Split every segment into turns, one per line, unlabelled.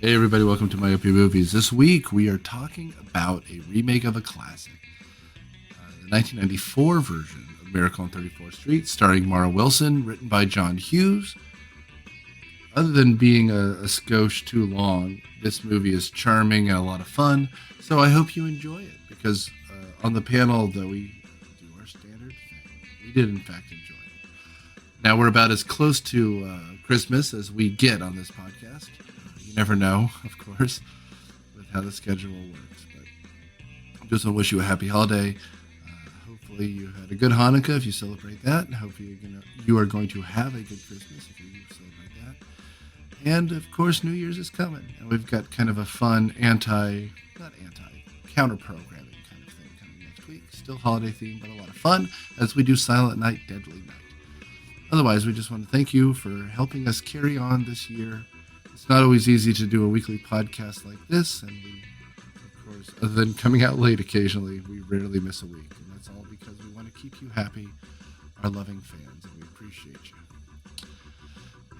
Hey everybody, welcome to Myopia Movies. This week we are talking about a remake of a classic, the 1994 version of Miracle on 34th Street, starring Mara Wilson, written by John Hughes. Other than being a skosh too long, this movie is charming and a lot of fun, so I hope you enjoy it, because on the panel that we do our standard thing, we did in fact enjoy it. Now we're about as close to Christmas as we get on this podcast. You never know, of course, with how the schedule works. But I just want to wish you a happy holiday. Hopefully you had a good Hanukkah if you celebrate that. And hopefully you are going to have a good Christmas if you celebrate that. And, of course, New Year's is coming. And we've got kind of a fun counter-programming kind of thing coming next week. Still holiday themed, but a lot of fun as we do Silent Night, Deadly Night. Otherwise, we just want to thank you for helping us carry on this year. It's not always easy to do a weekly podcast like this, and we, of course, other than coming out late occasionally, we rarely miss a week. And that's all because we want to keep you happy, our loving fans, and we appreciate you.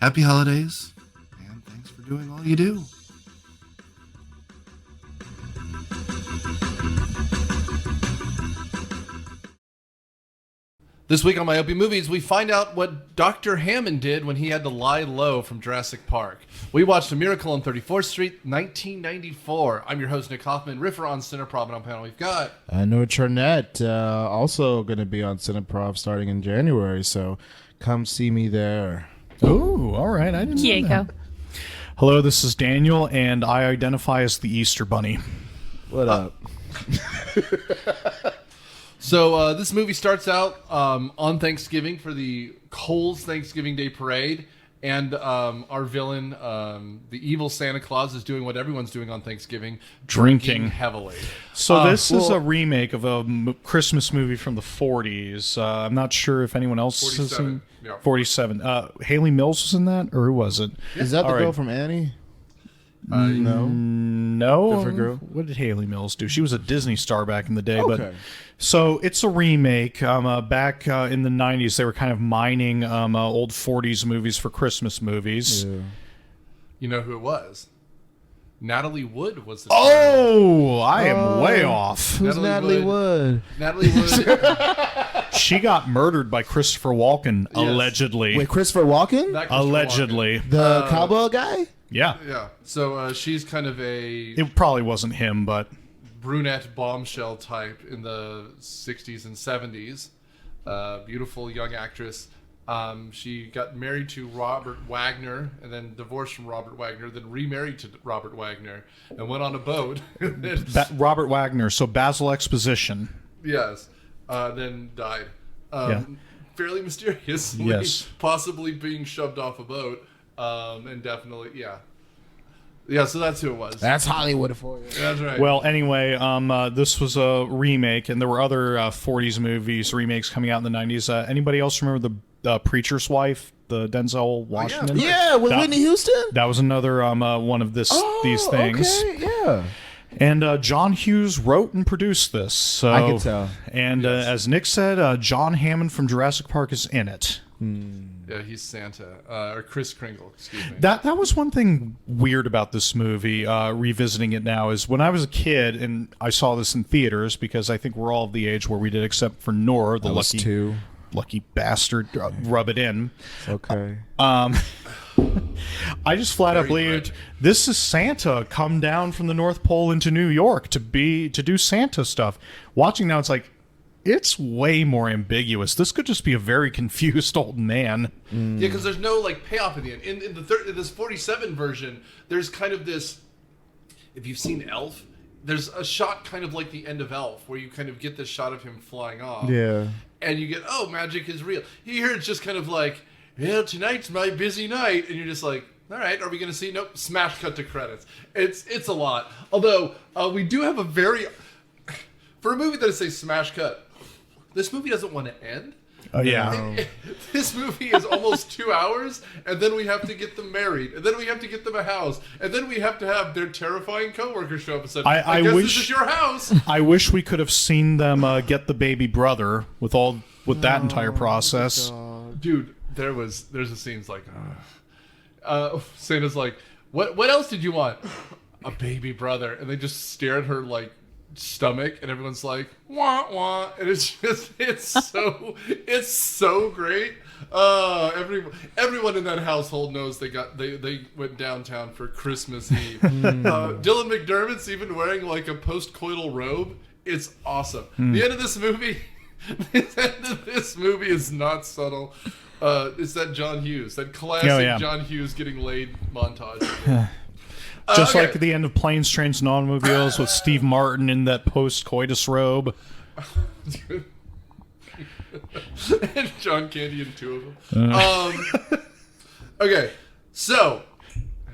Happy holidays, and thanks for doing all you do.
This week on Myopia Movies, we find out what Dr. Hammond did when he had to lie low from Jurassic Park. We watched A Miracle on 34th Street, 1994. I'm your host, Nick Hoffman. Riffer on Cineprov, and on panel we've got...
Noah Charnett, also going to be on Cineprov starting in January, so come see me there.
Oh, all right. I didn't know that. Hello, this is Daniel, and I identify as the Easter Bunny.
What up?
So this movie starts out on Thanksgiving for the Coles Thanksgiving Day Parade, and our villain, the evil Santa Claus, is doing what everyone's doing on Thanksgiving, drinking heavily.
So this is a remake of a Christmas movie from the 40s. I'm not sure if anyone else has seen... 47. Haley Mills was in that, or who was it?
Is that the girl from Annie?
No.
Different girl?
What did Haley Mills do? She was a Disney star back in the day.
Okay.
But so it's a remake. Back in the 90s, they were kind of mining old 40s movies for Christmas movies.
Yeah.
You know who it was? Natalie Wood was the
I am way off.
Who's Natalie Wood?
Natalie Wood.
She got murdered by Christopher Walken, allegedly.
Wait, Christopher Walken?
Not Christopher
Allegedly.
Walken.
The cowboy guy?
Yeah.
Yeah. So she's kind of a
It probably wasn't him, but...
brunette bombshell type in the 60s and 70s. Beautiful young actress. She got married to Robert Wagner and then divorced from Robert Wagner, then remarried to Robert Wagner and went on a boat.
Robert Wagner, so Basil Exposition.
Yes. Then died. Fairly mysteriously.
Yes.
Possibly being shoved off a boat. And definitely, yeah. Yeah, so that's who it was.
That's Hollywood for you.
That's right.
Well, anyway, this was a remake, and there were other 40s movies remakes coming out in the 90s. Anybody else remember the Preacher's Wife, the Denzel Washington?
Yeah, with Whitney Houston?
That was another one of these things.
Okay, yeah.
And John Hughes wrote and produced this. So,
I can tell.
And as Nick said, John Hammond from Jurassic Park is in it.
Yeah, he's Santa. Or Kris Kringle, excuse me.
That was one thing weird about this movie, revisiting it now, is when I was a kid and I saw this in theaters, because I think we're all of the age where we did, except for Nur, the lucky bastard, rub it in.
Okay.
I just flat out believed this is Santa come down from the North Pole into New York to do Santa stuff. Watching now, it's like, it's way more ambiguous. This could just be a very confused old man.
Yeah, because there's no payoff in the end. In this 47 version, there's kind of this. If you've seen Elf, there's a shot kind of like the end of Elf, where you kind of get this shot of him flying off.
Yeah.
And you get, oh, magic is real. Here it's just kind of like, well, tonight's my busy night, and you're just like, all right, are we going to see? Nope. Smash cut to credits. It's a lot. Although we do have a very, for a movie that is a smash cut. This movie doesn't want to end.
Oh, yeah.
This movie is almost 2 hours, and then we have to get them married, and then we have to get them a house, and then we have to have their terrifying coworker show up and say, I guess this is your house.
I wish we could have seen them get the baby brother with that entire process.
Dude, there's a scene's like, Santa's like, What else did you want? A baby brother. And they just stare at her like stomach, and everyone's like, wah wah. And it's so great. Everyone in that household knows they went downtown for Christmas Eve. Dylan McDermott's even wearing like a post-coital robe. It's awesome. The end of this movie is not subtle. It's that John Hughes, that classic John Hughes getting laid montage.
Just like at the end of Planes, Trains, and Automobiles with Steve Martin in that post-coitus robe.
And John Candy in two of them. Okay, so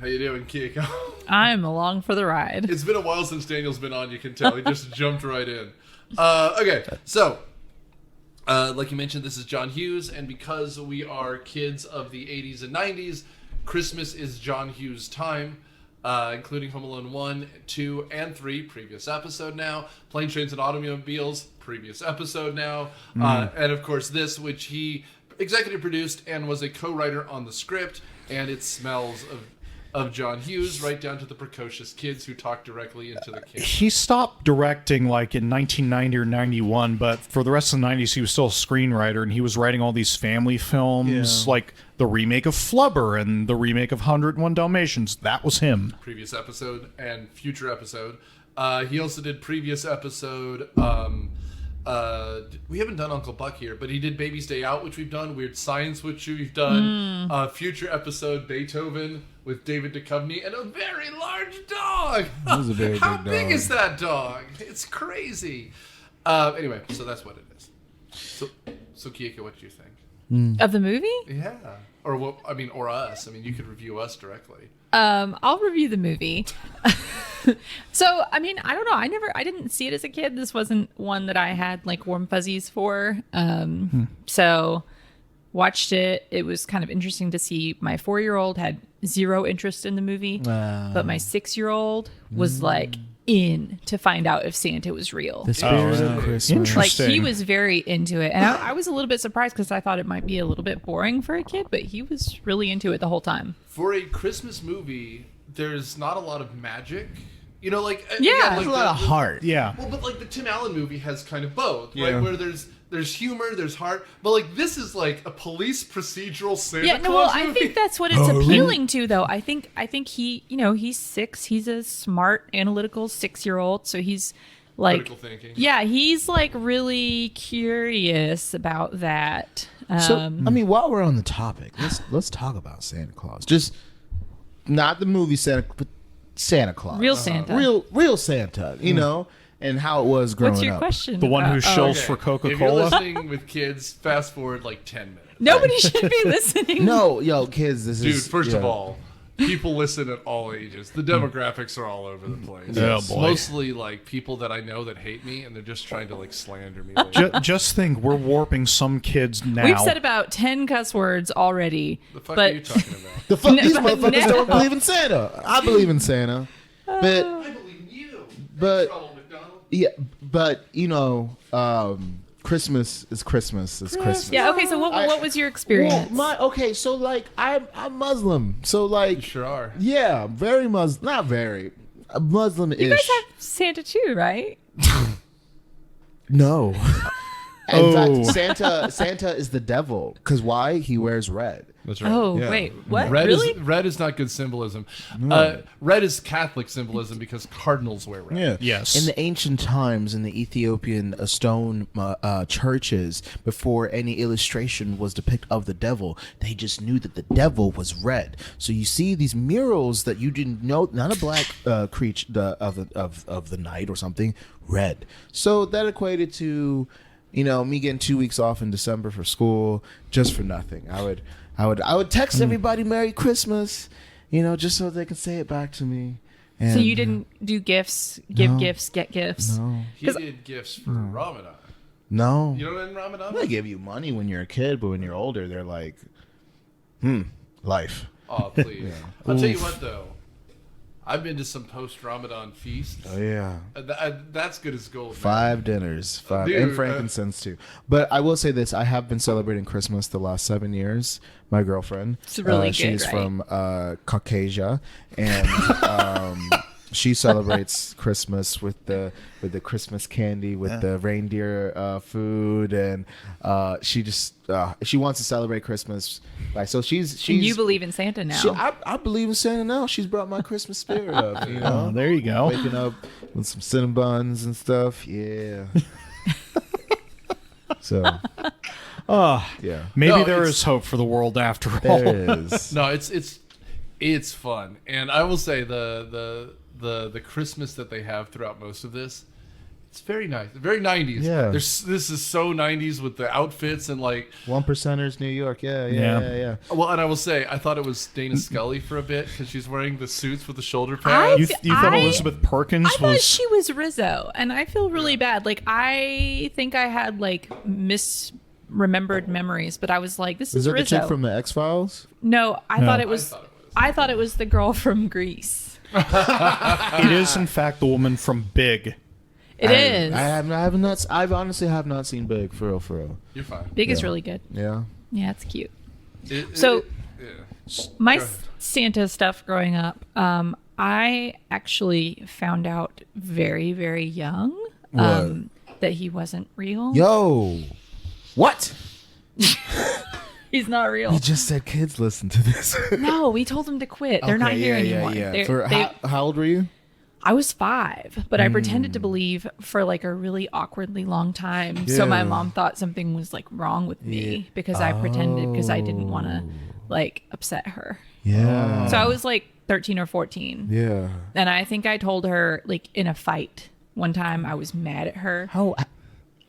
how you doing, Keiko?
I'm along for the ride.
It's been a while since Daniel's been on. You can tell he just jumped right in. Okay, so like you mentioned, this is John Hughes, and because we are kids of the 80s and 90s, Christmas is John Hughes' time. Including Home Alone 1, 2, and 3, previous episode now. Planes, Trains, and Automobiles, previous episode now. And of course this, which he executive produced and was a co-writer on the script, and it smells of John Hughes, right down to the precocious kids who talk directly into the camera.
He stopped directing like in 1990 or 91, but for the rest of the 90s he was still a screenwriter, and he was writing all these family films, like the remake of Flubber and the remake of 101 Dalmatians. That was him.
Previous episode and future episode. He also did previous episode. We haven't done Uncle Buck here, but he did Baby's Day Out, which we've done. Weird Science, which we've done. Future episode Beethoven with David Duchovny and a very large dog.
That was a very
How
big
big
dog.
is that dog? It's crazy. Anyway, so that's what it is. So Keiko, what do you think?
Of the movie?
Yeah. Or what? I mean, or us. I mean, you could review us directly.
I'll review the movie. So, I mean, I don't know. I didn't see it as a kid. This wasn't one that I had like warm fuzzies for. So watched it. It was kind of interesting to see. My 4-year-old had zero interest in the movie, but my 6-year-old was like in to find out if Santa was real.
The spirit of Christmas.
Like he was very into it, and I was a little bit surprised because I thought it might be a little bit boring for a kid, but he was really into it the whole time.
For a Christmas movie, there's not a lot of magic. You know, like
Yeah.
There's a lot of heart.
Yeah.
Well, but like the Tim Allen movie has kind of both, right? Where there's humor, there's heart, but like this is like a police procedural Santa
Yeah, no,
Claus
well,
movie.
I think that's what it's appealing to, though. I think he, he's 6. He's a smart, analytical 6-year-old, so he's like,
Critical thinking.
yeah, he's like really curious about that.
So, I mean, while we're on the topic, let's talk about Santa Claus. Just not the movie Santa, but Santa Claus.
Real Santa.
Real Santa, you know, and how it was growing up.
What's your question?
The one who
about-
shills
Okay,
for
If you're
Coca-Cola.
listening with kids, fast forward like 10 minutes.
Nobody should be listening.
No, yo, kids, this
Dude,
is...
first of
yeah.
all, people listen at all ages. The demographics are all over the place.
Oh,
It's
boy.
mostly like people that I know that hate me, and they're just trying to like slander me. later.
Just think, we're warping some kids now.
We've said about 10 cuss words already.
The fuck
but
are you talking about?
The fuck, these
No,
motherfuckers
no.
don't believe in Santa. I believe in Santa. But,
I believe in you.
But-
Ronald McDonald.
yeah, but, Christmas is Christmas is Christmas.
Yeah, okay, so what was your experience?
Okay, so like I'm Muslim, so like
You sure are.
yeah, very Muslim, not very Muslim-ish.
you guys have Santa too, right?
No. In
Oh.
fact, Santa is the devil. Because why? He wears red.
That's right.
Oh,
Yeah.
wait, what?
Red
really?
is not good symbolism. Red is Catholic symbolism because cardinals wear red.
Yes.
In the ancient times, in the Ethiopian stone churches, before any illustration was depicted of the devil, they just knew that the devil was red. So you see these murals that you didn't know, not a black creature of the night or something, red. So that equated to, me getting 2 weeks off in December for school just for nothing. I would text everybody Merry Christmas, just so they can say it back to me. And,
So you didn't do gifts, give
No.
gifts, get gifts?
No.
He did gifts for Ramadan.
No.
You know what in Ramadan?
They give you money when you're a kid, but when you're older, they're like, life.
Oh, please. I'll tell you what, though. I've been to some post-Ramadan feasts.
Oh yeah.
That's good as gold.
5 dinners,
Dude,
and frankincense too. But I will say this: I have been celebrating Christmas the last 7 years. My girlfriend,
It's really good,
she's
right?
from Caucasia, and she celebrates Christmas with the Christmas candy, with the reindeer food, and she just she wants to celebrate Christmas. Like, so she's
And you believe in Santa now.
I believe in Santa now. She's brought my Christmas spirit up. You know,
Oh, there you go.
waking up with some cinnamon buns and stuff. Yeah. So
Oh,
yeah,
maybe
No,
there
it's-
is hope for the world after all.
there is.
No, it's fun, and I will say the Christmas that they have throughout most of this, it's very nice, very 90s.
Yeah.
This is so 90s with the outfits and like.
1%ers, New York. Yeah.
Well, and I will say, I thought it was Dana Scully for a bit because she's wearing the suits with the shoulder pads.
You thought Elizabeth Perkins
I thought
was?
she was Rizzo, and I feel really bad. Like, I think I had like misremembered memories, but I was like, "This
Is
is
that the
Rizzo."
chick from the X Files?
No, I
No.
thought it was. I thought it was the girl from Greece.
It is, in fact, the woman from Big.
It is.
I've honestly have not seen Big for real.
You're fine.
Big is
Yeah.
really good.
Yeah.
Yeah, it's cute.
It-
So-
it- yeah.
My
Go ahead.
Santa stuff growing up, I actually found out very, very young that he wasn't real.
Yo, what?
He's not real.
We just said kids listen to this.
No, we told him to quit. They're not here anymore. They're-
For how old were you?
I was 5, but I pretended to believe for like a really awkwardly long time. So my
Yeah.
mom thought something was like wrong with me because I pretended because I didn't want to like upset her.
Yeah.
So I was like 13 or 14.
Yeah.
And I think I told her like in a fight one time I was mad at her.
How?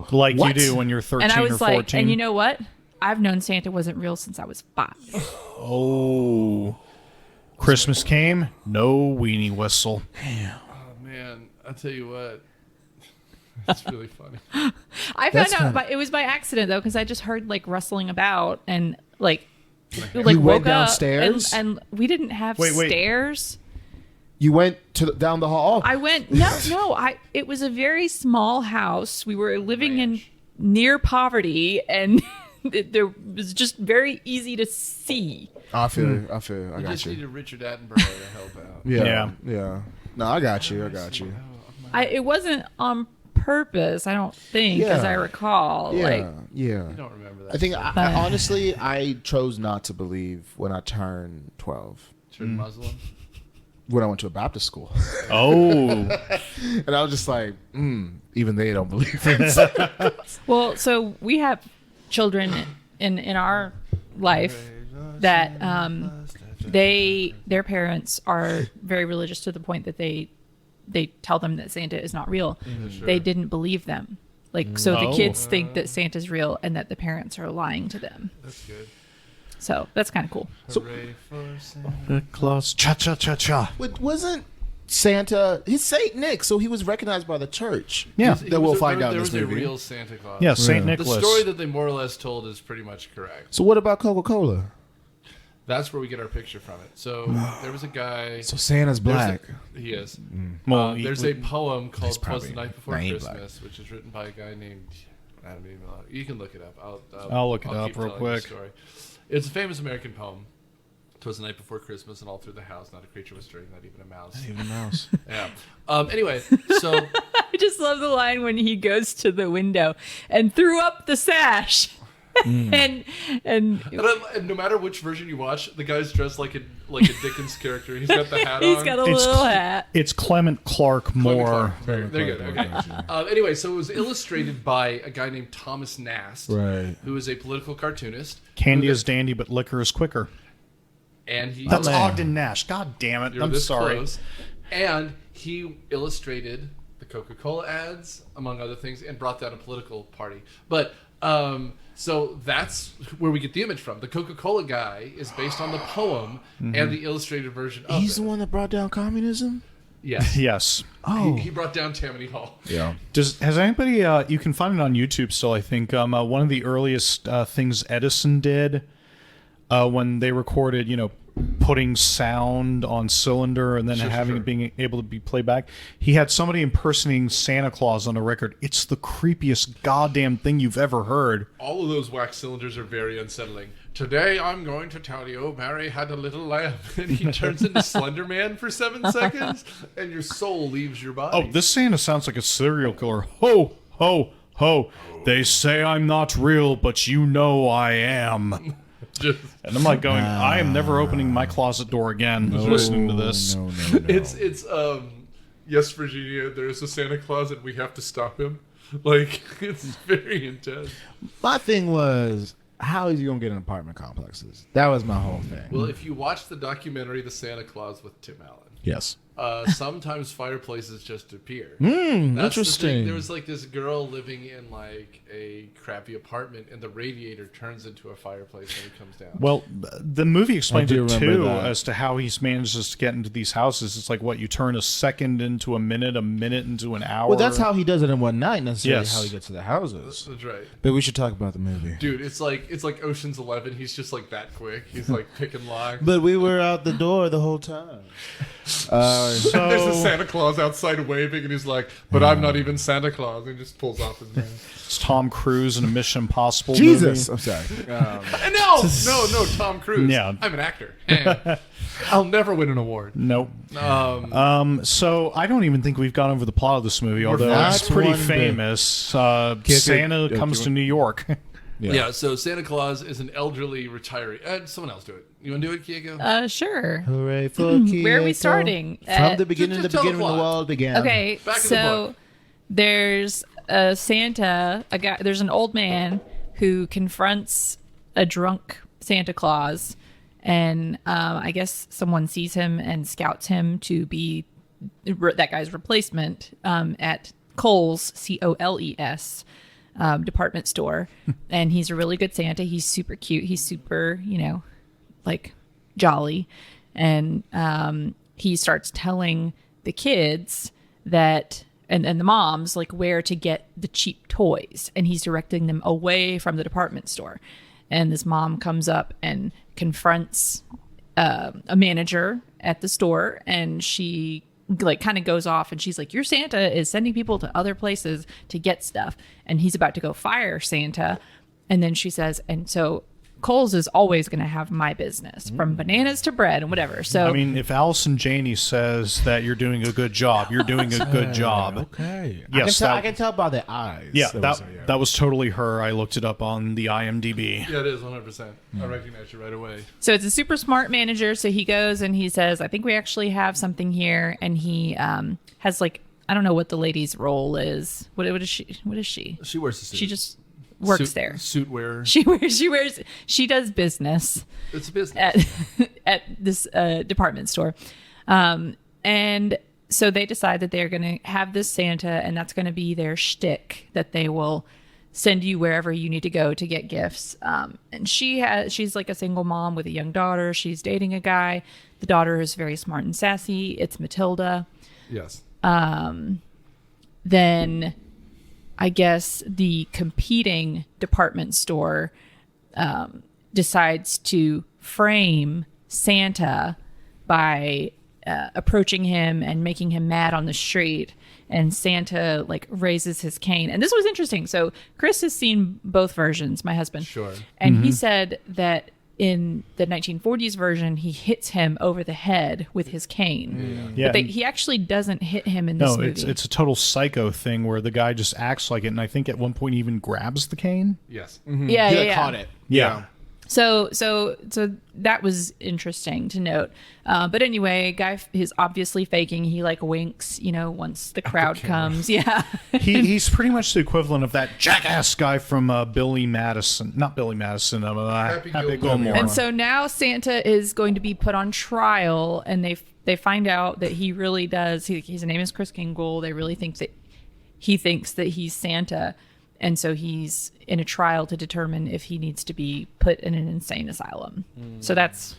Like
What?
you do when you're 13
And I
or
was
14.
like, and you know what? I've known Santa wasn't real since I was 5.
Oh. Christmas came, no weenie whistle.
Oh man, I'll tell you what. It's really funny.
I found out, it was by accident though, because I just heard like rustling about and like
You
woke
went
up
downstairs?
and we didn't have
Wait.
stairs.
You went down the hall.
I went no. It was a very small house. We were living in near poverty, and there was just very easy to see.
I feel. I
You
got
just
you.
needed Richard Attenborough to help out.
Yeah. No, I got you.
It wasn't on purpose, I don't think, as I recall.
Yeah.
Like,
I
Yeah.
don't remember that.
I think honestly, I chose not to believe when I turned 12.
Turned Muslim.
When I went to a Baptist school,
Oh.
and I was just like, even they don't believe it.
well, so we have children in our life that their parents are very religious to the point that they tell them that Santa is not real. They didn't believe them. Like, so the kids think that Santa's real and that the parents are lying to them.
That's good.
So that's kind of cool.
Hooray for Santa.
The claws. Cha-cha-cha-cha.
Wasn't Santa? He's Saint Nick, so he was recognized by the church.
Yeah.
He
that we'll
was a-
find out in
There
this
was a
movie.
real Santa Claus.
Yeah, St.
Yeah.
The
Nicholas.
story that they more or less told is pretty much correct.
So what about Coca-Cola?
That's where we get our picture from it. So there was a guy.
So Santa's black.
He is.
Well,
There's a poem called "Twas
probably
the Night Before
naive
Christmas," which is written by a guy named. I don't even know. You can look it up.
I'll look it up
keep
real
telling the
quick.
story. It's a famous American poem. "Twas the night before Christmas, and all through the house, not a creature was stirring, not even a mouse."
Even a mouse.
Yeah. Anyway, so
I just love the line when he goes to the window and threw up the sash. and
and no matter which version you watch, the guy's dressed like a Dickens character. He's got the hat on.
he's got a little hat.
It's Clement Clark Moore.
Very good. Okay. Anyway, so it was illustrated by a guy named Thomas Nast,
Right.
who is a political cartoonist.
Candy is dandy, but liquor is quicker.
And he
That's Ogden Nash. God damn it.
You're
I'm
this
sorry.
close. And he illustrated the Coca-Cola ads, among other things, and brought down a political party. But so that's where we get the image from. The Coca-Cola guy is based on the poem and the illustrated version of
He's
it.
the one that brought down communism?
Yes.
Yes.
Oh.
He brought down Tammany Hall.
Yeah.
Has anybody? You can find it on YouTube still. I think one of the earliest things Edison did when they recorded, putting sound on cylinder and then having it being able to be played back. He had somebody impersonating Santa Claus on a record. It's the creepiest goddamn thing you've ever heard.
All of those wax cylinders are very unsettling. Today I'm going to tell you Mary had a little lamb, and he turns into Slender Man for 7 seconds, and your soul leaves your body.
Oh, this Santa sounds like a serial killer. Ho, ho, ho. They say I'm not real, but you know I am. And I'm like going, I am never opening my closet door again listening to this.
No.
It's yes, Virginia, there's a Santa Claus and we have to stop him. Like, it's very intense.
My thing was, how is he gonna get in apartment complexes? That was my whole thing.
Well, if you watch the documentary The Santa Claus with Tim Allen,
yes.
Sometimes fireplaces just appear.
Interesting.
The thing. There was like this girl living in like a crappy apartment, and the radiator turns into a fireplace when it comes down.
Well, the movie explains
I do
it
remember
too
that.
as to how he's manages to get into these houses. It's like what you turn a second into a minute into an hour.
Well, that's how he does it in one night. Necessarily
Yes.
how he gets to the houses.
That's right.
But we should talk about the movie.
Dude, it's like Ocean's 11. He's just like that quick. He's like picking locks.
But we were out the door the whole time.
There's a Santa Claus outside waving, and he's like, "But I'm not even Santa Claus." And he just pulls off his mask.
It's Tom Cruise in a Mission Impossible
Jesus,
movie.
I'm sorry.
No, Tom Cruise.
Yeah.
I'm an actor. I'll never win an award.
Nope. So I don't even think we've gone over the plot of this movie, although
not
it's pretty
one bit.
famous. Santa comes to New York.
Yeah. So Santa Claus is an elderly retiree. Someone else do it. You want to do it, Keiko?
Sure.
Hooray for Keiko.
Where are we starting?
From the beginning,
just
the
tell the
beginning when the
plot.
world began.
Okay,
Back in the
so
book.
there's a Santa, a guy. There's an old man who confronts a drunk Santa Claus, and I guess someone sees him and scouts him to be that guy's replacement at Kohl's, Coles, department store. And he's a really good Santa. He's super cute. He's super, like jolly. And he starts telling the kids that and the moms like where to get the cheap toys, and he's directing them away from the department store. And this mom comes up and confronts a manager at the store, and she like kind of goes off, and she's like, your Santa is sending people to other places to get stuff, and he's about to go fire Santa. And then she says, and so Kohl's is always going to have my business, from bananas to bread and whatever. So
I mean, if Allison Janney says that you're doing a good job, you're doing a good job.
Okay.
Yes,
I can tell by the eyes.
Yeah, that was totally her. I looked it up on the IMDb.
Yeah, it is 100%. I recognize you right away.
So it's a super smart manager. So he goes and he says, I think we actually have something here. And he has like, I don't know what the lady's role is. What is she?
She wears a suit.
She just works
Suit-
there.
Suit wearer.
She does business
It's a business.
at this department store. And so they decide that they're going to have this Santa, and that's going to be their shtick, that they will send you wherever you need to go to get gifts. And she's like a single mom with a young daughter. She's dating a guy. The daughter is very smart and sassy. It's Matilda.
Yes.
Then I guess the competing department store decides to frame Santa by approaching him and making him mad on the street. And Santa like raises his cane. And this was interesting. So Chris has seen both versions, my husband.
Sure.
And he said that in the 1940s version, he hits him over the head with his cane.
Yeah.
But he actually doesn't hit him in this
No,
movie.
it's a total psycho thing where the guy just acts like it, and I think at one point he even grabs the cane.
Yes.
Yeah.
Caught it.
Yeah.
So that was interesting to note. But anyway, guy is obviously faking. He like winks, once the crowd comes. Yeah.
He's pretty much the equivalent of that jackass guy from Billy Madison. Not Billy Madison. Happy Gilmore.
And so now Santa is going to be put on trial, and they find out that he really does. His name is Chris Kingle. They really think that he thinks that he's Santa. And so he's in a trial to determine if he needs to be put in an insane asylum. So that's...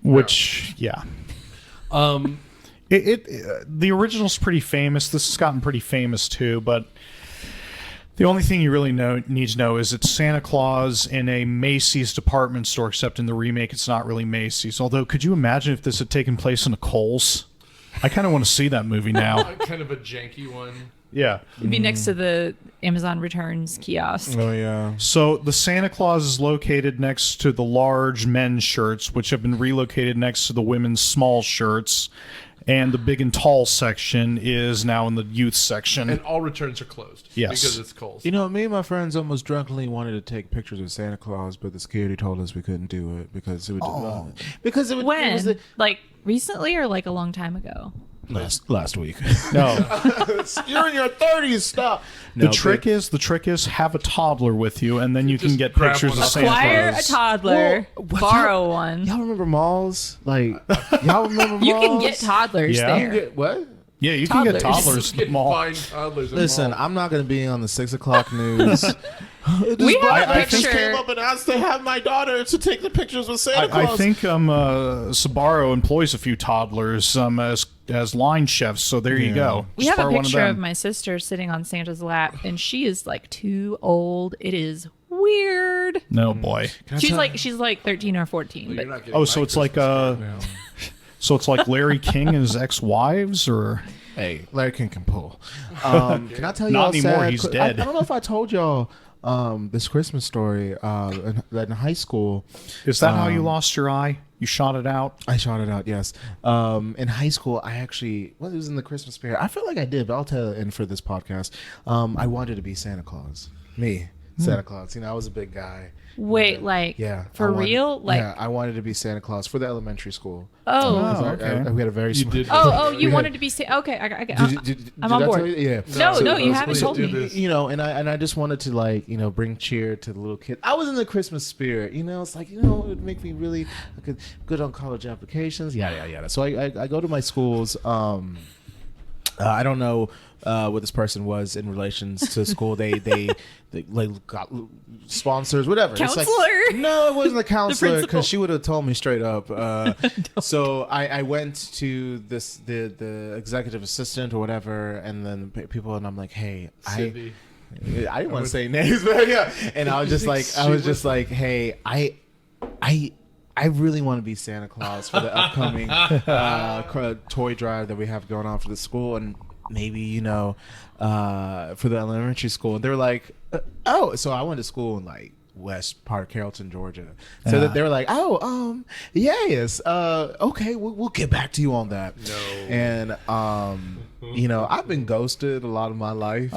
Yeah. The original's pretty famous. This has gotten pretty famous too, but The only thing you really need to know is it's Santa Claus in a Macy's department store, except in the remake it's not really Macy's. Although, could you imagine if this had taken place in a Kohl's? I kind of want to see that movie now.
Kind of a janky one.
Yeah.
It'd be next to the Amazon Returns kiosk.
Oh yeah.
So the Santa Claus is located next to the large men's shirts, which have been relocated next to the women's small shirts. And the big and tall section is now in the youth section.
And all returns are closed.
Yes.
Because it's Kohl's.
You know, me and my friends almost drunkenly wanted to take pictures with Santa Claus, but the security told us we couldn't do it because it would. Because it would.
When?
It was
Like recently or like a long time ago?
last week.
No.
You're in your 30s. Stop.
The trick is have a toddler with you, and then you can
Just
get
grab
pictures
one
of
up.
Santa
Acquire a
Claus.
toddler,
Well, what-
borrow one.
Y'all remember malls? Like, y'all remember malls?
You can get toddlers
Yeah.
there.
What?
Yeah, you can get
Toddlers.
toddlers at the
Get
mall.
fine toddlers in
Listen,
mall.
I'm not going to be on the 6 o'clock news.
We have a
I think-
picture.
came up and asked to have my daughter to take the pictures with Santa
I
Claus.
think Sbarro employs a few toddlers as line chefs, so there you go.
We
Just
have a
borrow one
picture of
them.
my sister sitting on Santa's lap, and she is like too old. It is weird.
No boy.
She's like 13 or 14.
You're
But
not getting
Oh,
my
so it's like
Christmas card now.
So it's like Larry King and his ex-wives, or
Hey, Larry King can pull. Can I tell you
Not
all
anymore,
sad-
he's
I
dead.
don't know if I told y'all this Christmas story. In high school,
is that how you lost your eye? You shot it out?
I shot it out. Yes. In high school, I actually it was in the Christmas spirit. I feel like I did, but I'll tell it in for this podcast. I wanted to be Santa Claus. Me, Santa Claus. You know, I was a big guy.
wait, like
Yeah.
for
I wanted-
real? Like
yeah, I wanted to be Santa Claus for the elementary school.
oh.
okay.
We had a very small.
did.
You
We
wanted
had-
to be okay.
Did
I'm on
I
board.
tell you? Yeah.
No, you
let's
haven't told
do
me.
this.
You know, and I just wanted to, like, you know, bring cheer to the little kids. I was in the Christmas spirit, you know. It's like, you know, it would make me really good on college applications. Yeah. So I go to my schools. I don't know what this person was in relations to school. They like got sponsors, whatever. It's
Counselor?
like, no, it wasn't a counselor
principal.
because she would have told me straight up. So I went to the executive assistant or whatever, and then people, and I'm like, hey,
Cindy.
I didn't want to say names, but yeah. And I was just like, hey, I really want to be Santa Claus for the upcoming toy drive that we have going on for the school, and maybe, you know, for the elementary school. And they were like, oh, so I went to school in like West Park, Carrollton, Georgia. So that they were like, oh, yes, okay, we'll get back to you on that.
No.
And you know, I've been ghosted a lot of my life,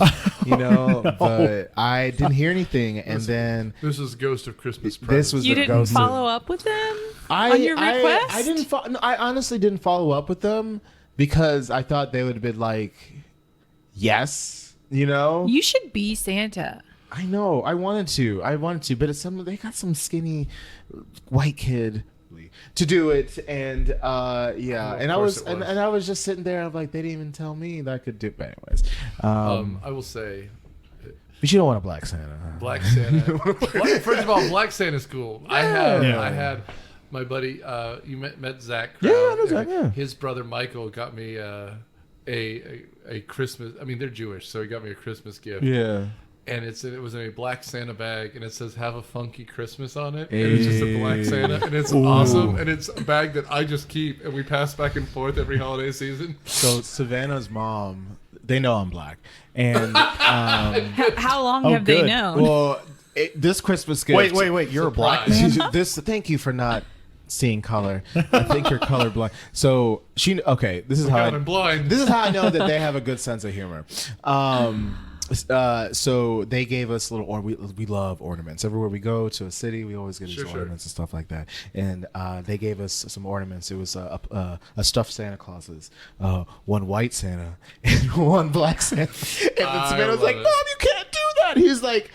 you know, but I didn't hear anything. And then
This is Ghost of Christmas Present.
this was
You
the
didn't
ghost.
follow up with them on your request?
I didn't. I honestly didn't follow up with them because I thought they would have been like, yes, you know.
You should be Santa.
I know. I wanted to, but it's they got some skinny white kid to do it, and yeah, and I was, and I was just sitting there. I'm like, they didn't even tell me that I could do it. But anyways,
I will say,
but you don't want a black Santa.
Black Santa. First of all, Black Santa's cool. I had my buddy. You met Zach.
Yeah, I
Crowd,
know Zach,
and
yeah.
His brother Michael got me a Christmas. I mean, they're Jewish, so he got me a Christmas gift.
Yeah.
And it was in a black Santa bag, and it says "Have a Funky Christmas" on it. And it's just a black Santa, and it's awesome. And it's a bag that I just keep, and we pass back and forth every holiday season.
So Savannah's mom, they know I'm black, and
How long have
good.
they known?
well, this Christmas gift.
Wait. You're a black
Surprise.
man?
Thank you for not seeing color. I think you're colorblind. So this is how
God, I'm blind.
This is how I know that they have a good sense of humor. So they gave us little we love ornaments. Everywhere we go to a city, we always get these ornaments and stuff like that. And they gave us some ornaments. It was a stuffed Santa Clauses, one white Santa and one black Santa. And then Savannah was like,
love it.
"Mom, you can't do that." He was like,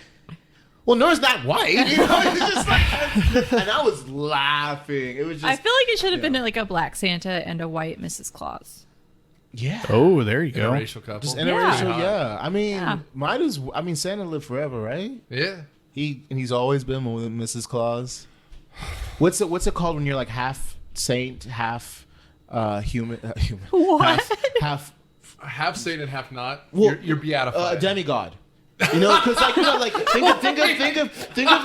well, Nor's not white, you know. It's just like, and I was laughing. It was just,
I feel like it should have been like a black Santa and a white Mrs. Claus.
yeah.
Oh, there you go.
Interracial couple.
Just interracial,
Yeah.
yeah. I mean,
Yeah.
Santa lived forever, right?
Yeah.
He's always been with Mrs. Claus. What's it called when you're like half saint, half human?
What?
Half
Half saint and half not.
Well,
You're beatified.
demigod. You know, because think of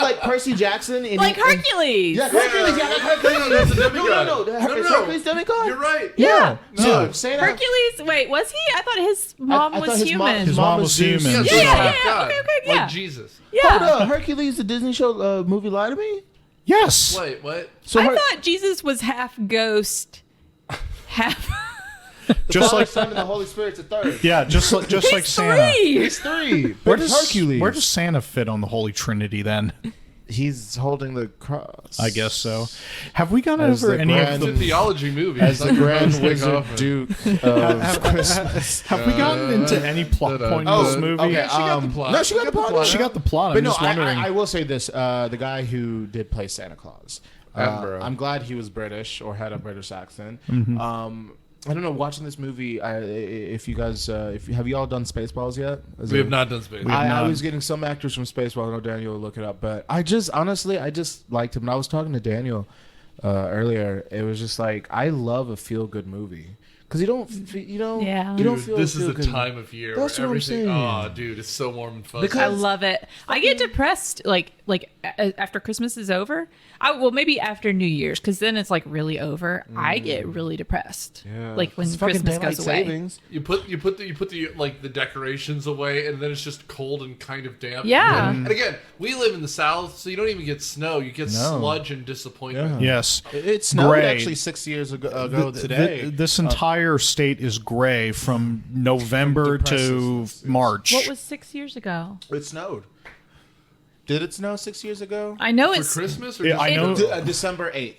like Percy Jackson in
Like Hercules.
Yeah, Hercules. Yeah, like Hercules.
That's a demigod.
No. Is Hercules demigod?
You're right.
Yeah.
No.
So saying
Hercules. Wait, was he? I thought his mom
I
was
thought
human.
His mom was
Zeus.
human.
Yeah,
Yeah,
so
yeah,
God,
okay, yeah.
Like Jesus.
Hold
Yeah.
up, Hercules, the Disney show movie, Lie to Me.
Yes.
Wait, what?
So
I thought Jesus was half ghost, half.
Just like
Son and the Holy Spirit's a third.
yeah, just like
He's
Santa.
three.
He's three.
Where
But
does
Hercules?
Where does Santa fit on the Holy Trinity then?
He's holding the cross?
I guess so. Have we gone
As
over
the
any
grand-
of
It's a
the
theology movie.
As
It's
the
not your
Grand
roast
Wizard
off.
Duke of Christmas.
Have we gotten into any plot point in this movie?
Okay,
She got the plot.
No, she got the plot.
She got the plot. I'm
But no,
just wondering.
I will say this: the guy who did play Santa Claus,
Attenborough.
I'm glad he was British or had a British accent.
Mm-hmm.
I don't know. Watching this movie, if you guys, have you all done Spaceballs yet?
We have not done Space.
I was getting some actors from Spaceballs. I know Daniel will look it up, but I just honestly, I just liked him. And I was talking to Daniel earlier. It was just like I love a feel good movie because you don't,
Yeah.
you don't
Dude,
feel.
this is the
feel-good.
time of year
That's
where
what I'm
everything.
saying.
Oh, dude, it's so warm and fuzzy.
I love it. I get depressed like after Christmas is over. Maybe after New Year's, because then it's like really over. I get really depressed.
Yeah.
Like when
It's fucking
Christmas
daylight
goes away.
savings.
You put the like the decorations away, and then it's just cold and kind of damp.
Yeah.
And again, we live in the South, so you don't even get snow. You get
No.
sludge and disappointment.
Yeah.
yes.
It snowed
Gray.
actually 6 years ago today.
This entire state is gray from November to
depresses.
March.
What was 6 years ago?
It snowed. Did it snow 6 years ago?
I know
For
it's
Christmas or
Yeah,
just
I know.
December 8th.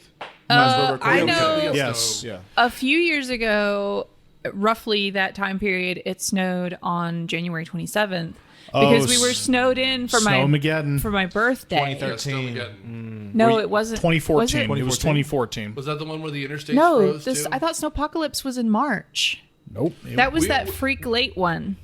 I know
Yes.
Yeah.
a few years ago, roughly that time period, it snowed on January 27th because we were snowed in for
Snowmageddon.
my birthday.
2013.
No, it wasn't.
2014.
Was
It was 2014.
Was that the one where the interstates
No,
froze
this
too?
I thought Snowpocalypse was in March.
Nope.
That was
we-
that freak late one.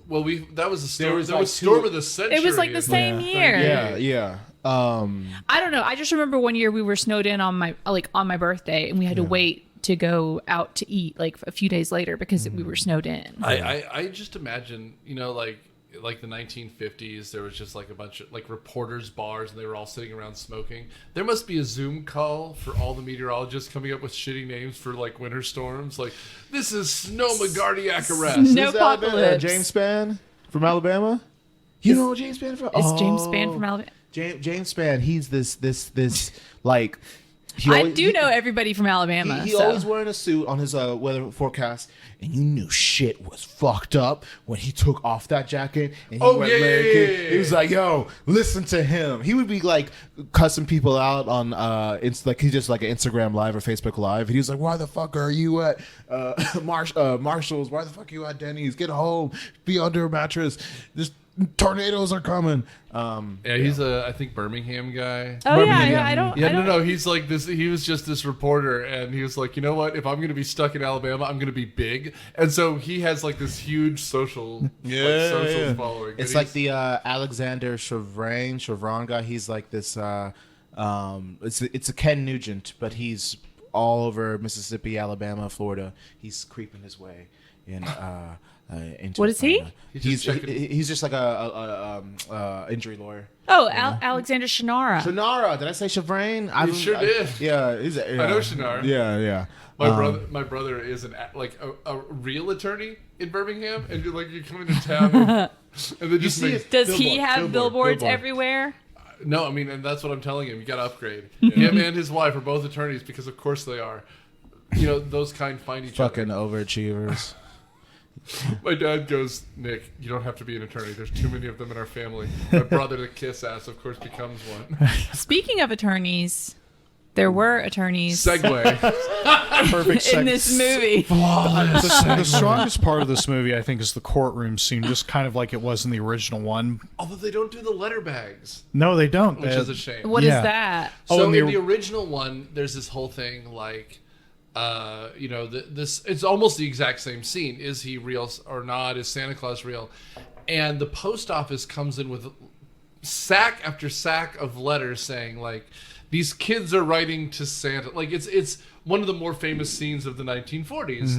Well, that was the storm.
was
There
like
was storm
two-
of the century.
It was like the same year.
Yeah.
I don't know. I just remember one year we were snowed in on my birthday, and we had to wait to go out to eat like a few days later because we were snowed in.
I just imagine, like the 1950s, there was just like a bunch of like reporters bars, and they were all sitting around smoking. There must be a Zoom call for all the meteorologists coming up with shitty names for like winter storms. Like, this is Snowmagardiac arrest.
No apocalypse.
James Spann from Alabama. You know James Spann from?
Is James Spann from Alabama?
James Spann. He's this like.
I do know everybody from Alabama.
He
so.
always wearing a suit on his weather forecast, and you knew shit was fucked up when he took off that jacket and he went Larry King. He was like, "Yo, listen to him." He would be like cussing people out on it's like he's just like an Instagram live or Facebook live, and he was like, "Why the fuck are you at Marshalls? Why the fuck are you at Denny's? Get home, be under a mattress. This tornadoes are coming."
He's I think Birmingham guy.
Oh yeah, I don't.
Yeah,
I don't,
no, he's like this. He was just this reporter, and he was like, you know what? If I'm going to be stuck in Alabama, I'm going to be big. And so he has like this huge social following.
It's like the Alexander Chevron guy. He's like this. It's a Ken Nugent, but he's all over Mississippi, Alabama, Florida. He's creeping his way in. Into
What is he?
He's just like a injury lawyer.
Oh, Alexander Shannara.
Shannara, did I say Chevrain?
You sure did.
Yeah,
I know Shannara.
Yeah.
My brother is a real attorney in Birmingham, and you come into town, and then just
Does he have billboards everywhere?
No, I mean, and that's what I'm telling him. You got to upgrade. Him and his wife are both attorneys because, of course, they are. Those kind find each
Fucking
other.
overachievers.
My dad goes, Nick, you don't have to be an attorney. There's too many of them in our family. My brother, the kiss ass, of course, becomes one.
Speaking of attorneys, there were attorneys
Segue.
Perfect
in this movie.
The strongest part of this movie, I think, is the courtroom scene, just kind of like it was in the original one.
Although they don't do the letter bags,
No, they don't.
which is a shame.
What is
Yeah.
that?
So
in
in
the-
the original one, there's this whole thing like, this it's almost the exact same scene. Is he real or not? Is Santa Claus real? And the post office comes in with sack after sack of letters saying like, these kids are writing to Santa. Like it's one of the more famous scenes of the 1940s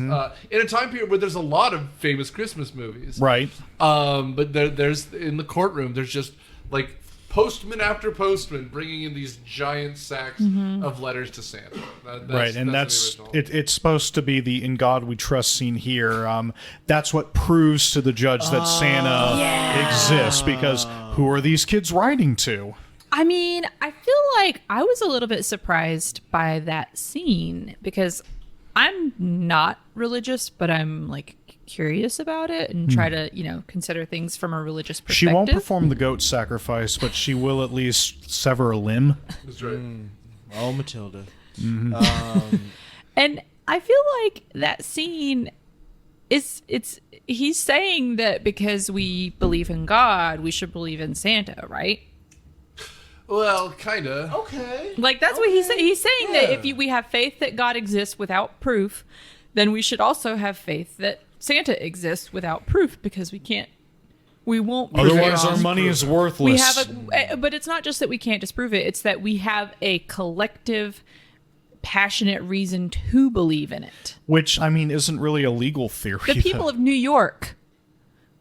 in a time period where there's a lot of famous Christmas movies.
Right.
But there's in the courtroom, there's just like postman after postman bringing in these giant sacks of letters to Santa.
That's it's supposed to be the "In God We Trust" scene here. That's what proves to the judge that Santa exists, because who are these kids writing to?
I mean, I feel like I was a little bit surprised by that scene because I'm not religious, but I'm like curious about it and try to, consider things from a religious perspective.
She won't perform the goat sacrifice, but she will at least sever a limb.
That's right.
Oh, Matilda.
And I feel like that scene he's saying that because we believe in God, we should believe in Santa, right?
Well, kinda.
Okay.
Like that's what he's saying. He's saying that if we have faith that God exists without proof, then we should also have faith that Santa exists without proof, because we won't prove
Otherwise,
it.
our money is worthless.
But it's not just that we can't disprove it. It's that we have a collective, passionate reason to believe in it.
Which, I mean, isn't really a legal theory.
The people of New York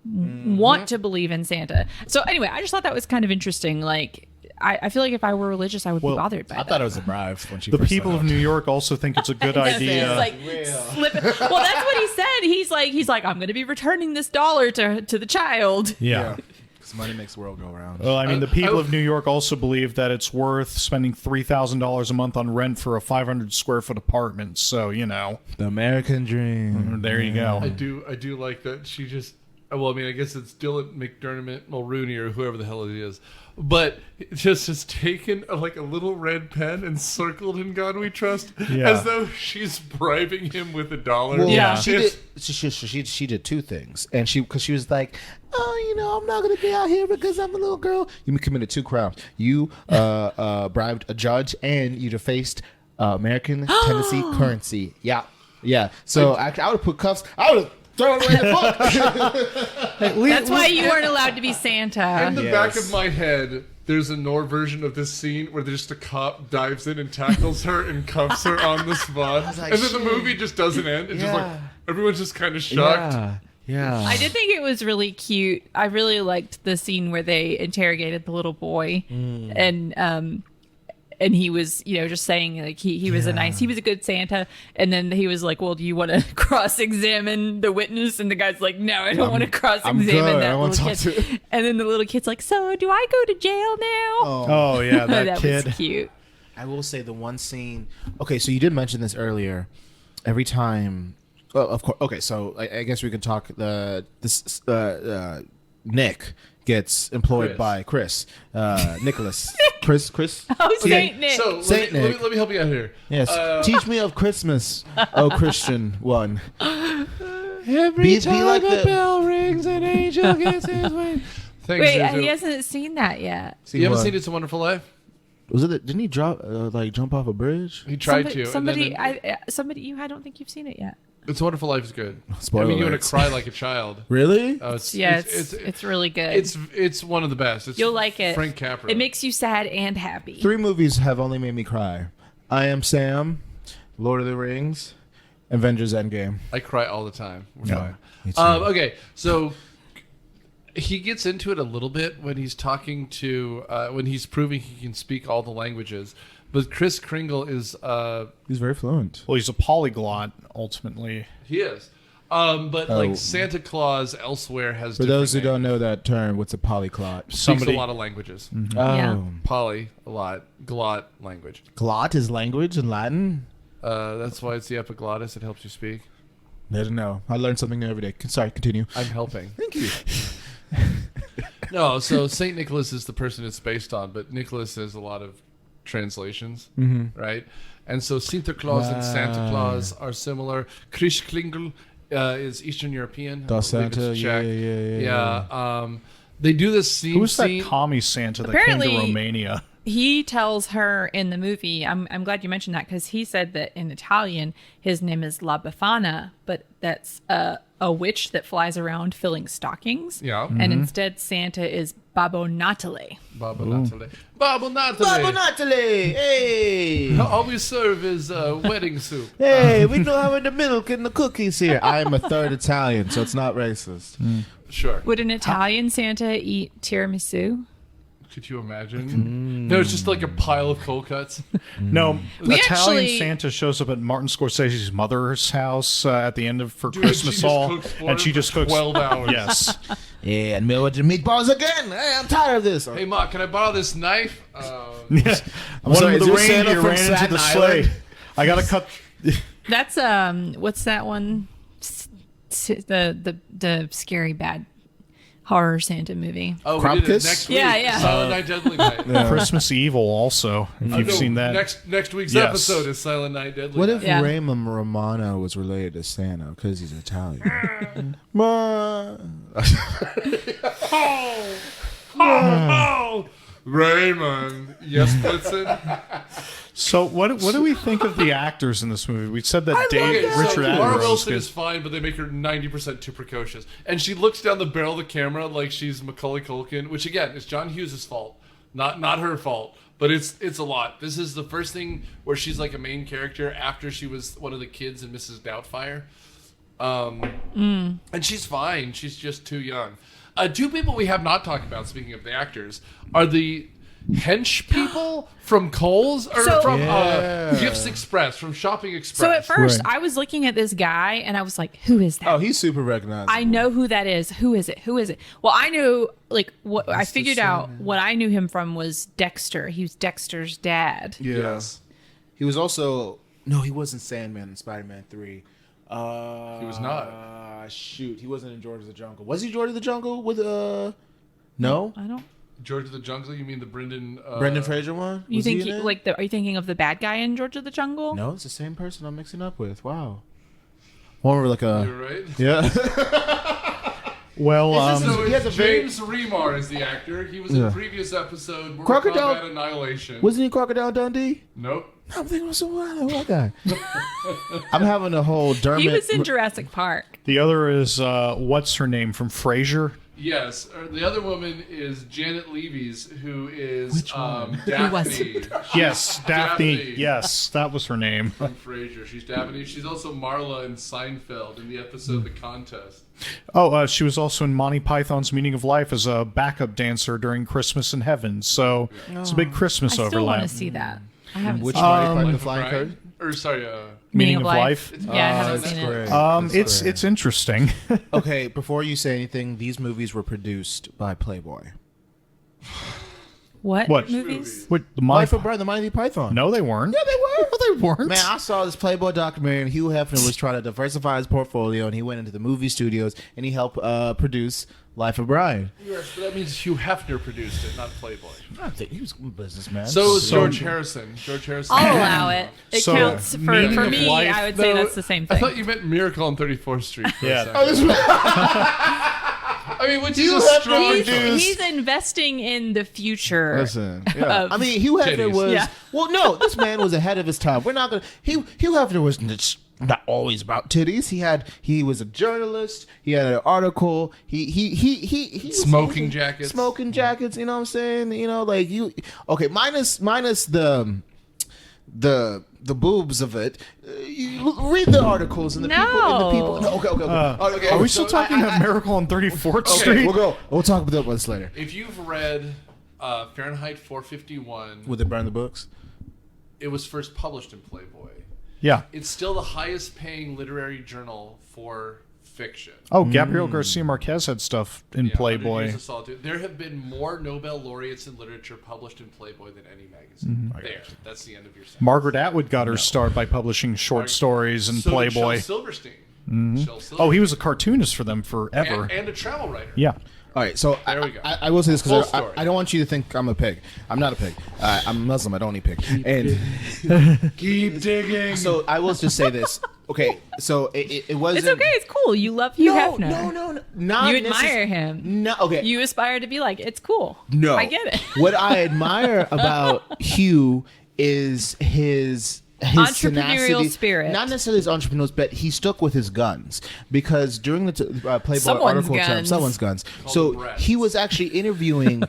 want to believe in Santa. So anyway, I just thought that was kind of interesting. Like, I feel like if I were religious, I would be bothered by that.
I thought it was a bribe when she
The
first
people
saw
of New York also think it's a good idea.
He's like, slipping. Well, that's what he said. He's like, I'm going to be returning this dollar to the child.
Yeah.
Because money makes the world go around.
Well, I mean, the people of New York also believe that it's worth spending $3,000 a month on rent for a 500 square foot apartment. So,
The American dream.
there you go.
I do like that she just. Well, I mean, I guess it's Dylan McDermott Mulrooney or whoever the hell it is, but it just has taken a little red pen and circled "In God We Trust" as though she's bribing him with $1.
Well,
Yeah.
she did two things, and because she was like, I'm not gonna be out here because I'm a little girl. You committed two crimes. You bribed a judge, and you defaced American Tennessee currency. Yeah. So I would have put cuffs. I would have. Throw it away the book.
That's why you weren't allowed to be Santa.
In the back of my head, there's a Nur version of this scene where just a cop dives in and tackles her and cuffs her on the spot.
like,
And then the movie just doesn't end. It's just like, everyone's just kind of shocked.
Yeah.
I did think it was really cute. I really liked the scene where they interrogated the little boy, and he was, just saying like he was he was a good Santa, and then he was like, well, do you want to cross-examine the witness? And the guy's like, no, I don't want to cross-examine that little kid. And then the little kid's like, so do I go to jail now?
Oh yeah, that kid.
Was cute.
I will say the one scene. Okay, so you did mention this earlier. Every time, of course. Okay, so I guess we can talk. Nick gets employed by Chris, Nicholas, Chris.
Oh, Saint Nick.
So
Saint Nick.
let me help you out here.
Yes, teach me of Christmas, oh Christian one.
Every
time like
a
the
bell rings, an angel gets his wings. Thanks,
Wait,
Zuzu.
he hasn't seen that yet.
You haven't seen It's a Wonderful Life?
Was it? Didn't he jump off a bridge?
He tried
Somebody,
to.
I don't think you've seen it yet.
It's a Wonderful Life is good.
Spoiler
I mean, you want
alerts.
to cry like a child.
Really?
Oh,
It's really good.
It's one of the best. It's
You'll like it.
Frank Capra.
It makes you sad and happy.
3 movies have only made me cry. I Am Sam, Lord of the Rings, Avengers Endgame.
I cry all the time. We're
Yeah, me
fine.
too.
Okay, so he gets into it a little bit when he's talking to when he's proving he can speak all the languages. But Kris Kringle is
He's very fluent.
Well, he's a polyglot ultimately.
he is. But like Santa Claus elsewhere has.
For those who don't know that term, what's a polyglot?
speaks a lot of languages.
Oh.
Yeah.
Poly a lot, glot language.
Glot is language in Latin?
That's why it's the epiglottis. It helps you speak.
I don't know. I learn something new every day. Sorry, continue.
I'm helping.
Thank you.
No, so Saint Nicholas is the person it's based on, but Nicholas has a lot of translations, right? And so Sinterklaas and Santa Claus are similar. Kris Kringle is Eastern European.
Das
I believe
Santa,
it's
yeah.
Czech. They do this scene.
Who's that commie Santa that came
Apparently-
to Romania?
He tells her in the movie, I'm glad you mentioned that, because he said that in Italian his name is La Befana, but that's a witch that flies around filling stockings.
Yeah.
And instead Santa is Babbo Natale.
Babbo Natale. Babbo Natale.
Babbo Natale! Hey!
All we serve is wedding soup.
Hey, we don't have the milk and the cookies here. I am a third Italian, so it's not racist.
Sure.
Would an Italian Santa eat tiramisu?
Could you imagine? No, it's just like a pile of cold cuts.
No,
We
Italian
actually-
Santa shows up at Martin Scorsese's mother's house at the end of for
Dude,
Christmas
she just
Hall,
cooks for
and
him
she
for
just cooks
12 hours.
Yes,
Yeah, and with the meatballs again. Hey, I'm tired of this.
Hey, Ma, can I borrow this knife?
One
sorry,
of
is
the
this Santa
reindeer
from
ran into
Staten
the
Island?
sleigh. I gotta cut.
That's what's that one? The scary bad horror Santa movie.
Oh,
Crop
we did it
Kiss?
next week.
Yeah, yeah.
Silent Night, Deadly Night.
Christmas Evil also, if you've
No,
seen that.
Next week's
Yes.
episode is Silent Night, Deadly
What
Night.
if
Yeah.
Raymond Romano was related to Santa because he's Italian? Ma.
Oh, Raymond. Yes, Blitzen.
So what do we think of the actors in this movie? We said that Richard
Mara
Attenborough was
Wilson
good.
is fine, but they make her 90% too precocious. And she looks down the barrel of the camera like she's Macaulay Culkin, which again is John Hughes' fault, not her fault. But it's a lot. This is the first thing where she's like a main character after she was one of the kids in Mrs. Doubtfire. And she's fine. She's just too young. Two people we have not talked about, speaking of the actors, are the hench people from Kohl's or
So-
from
Yeah.
Gifts Express, from Shopping Express.
So at first,
Right.
I was looking at this guy and I was like, "Who is that?"
Oh, he's super recognizable.
I know who that is. Who is it? Who is it? Well, I knew like what I figured out. What I knew him from was Dexter. He was Dexter's dad.
Yes.
He was also he wasn't Sandman in Spider-Man 3.
He was not.
Shoot, he wasn't in George of the Jungle. Was he George of the Jungle with No,
I don't.
George of the Jungle, you mean the Brendan...
Brendan Fraser one.
You
Was
think
he in it?
are you thinking of the bad guy in George of the Jungle?
No, it's the same person I'm mixing up with. Wow. One were like
You're
a
right.
yeah.
Well,
So
he has a very-
James Remar is the actor. He was in a previous episode, Mortal
Crocodile-
Kombat Annihilation.
Wasn't he Crocodile Dundee?
Nope.
I'm thinking of some white guy. I'm having a whole Dermot.
He was in Jurassic Park.
the other is what's her name from Frasier?
Yes. The other woman is Janet Leeves, who is Daphne.
Who was it?
Yes, Daphne.
Daphne.
Yes, that was her name.
From Frasier. She's Daphne. She's also Marla in Seinfeld in the episode The Contest.
Oh, she was also in Monty Python's Meaning of Life as a backup dancer during Christmas in Heaven. So it's a big
I
Christmas
still want
overlap.
to see that. I haven't
Which
seen
Monty
it.
Python,
Life
the
of
Flying
Brian?
Curtain?
Or sorry,
Meaning of Life.
Yeah, I haven't
that's
seen it.
great.
It's interesting.
Okay, before you say anything, these movies were produced by Playboy.
What,
What?
movies?
What, the
Life
Monty
of Brian, the Mighty Python.
No, they weren't. Yeah, they were. No, they weren't.
Man, I saw this Playboy documentary, and Hugh Hefner was trying to diversify his portfolio, and he went into the movie studios, and he helped produce Life of Brian.
Yes, but that means Hugh Hefner produced it, not Playboy.
I think he was a businessman.
So was
So-
George Harrison. George Harrison.
I'll allow it. It
So,
counts for
Meaning of
me.
Life,
I would say
No,
that's the same
I
thing.
thought you meant Miracle on 34th Street. For
Yeah.
A second. I mean, which is a strong
He's investing in the future.
Listen, yeah.
Of
I mean, Hugh Hefner
titties.
was.
Yeah.
Well, no, this man was ahead of his time. We're not gonna. Hugh Hefner was not always about titties. He was a journalist. He had an article. He was-
Smoking jackets.
Smoking jackets. You know what I'm saying? You know, like you. Okay, minus the boobs of it. You read the articles and the people. No, okay. Okay,
Are we
so
still talking about Miracle on 34th Street?
We'll talk about this later.
If you've read Fahrenheit 451,
Would they burn the books?
it was first published in Playboy.
Yeah.
It's still the highest paying literary journal for fiction.
Oh, Gabriel Garcia Marquez had stuff in
Yeah, 100
Playboy.
Years of Solitude. There have been more Nobel laureates in literature published in Playboy than any magazine. There. That's the end of your sentence.
Margaret Atwood got her start by publishing short stories in
So did
Playboy.
Shel Silverstein. Shel Silverstein.
Oh, he was a cartoonist for them forever.
and a travel writer.
Yeah.
All right, so
There we go.
I will say this
Full
because
story.
I don't want you to think I'm a pig. I'm not a pig. I'm Muslim. I don't eat pig. And
Keep digging.
so I will just say this. Okay, so it wasn't.
It's okay. It's cool. You love Hugh Hefner.
No. Not
You admire him.
No, okay.
You aspire to be like, it's cool.
No,
I get it.
What I admire about Hugh is his his
Entrepreneurial
tenacity,
spirit.
not necessarily his entrepreneurs, but he stuck with his guns because during the Playboy
Someone's
article term,
guns.
someone's guns.
Called
So
the Brats.
he was actually interviewing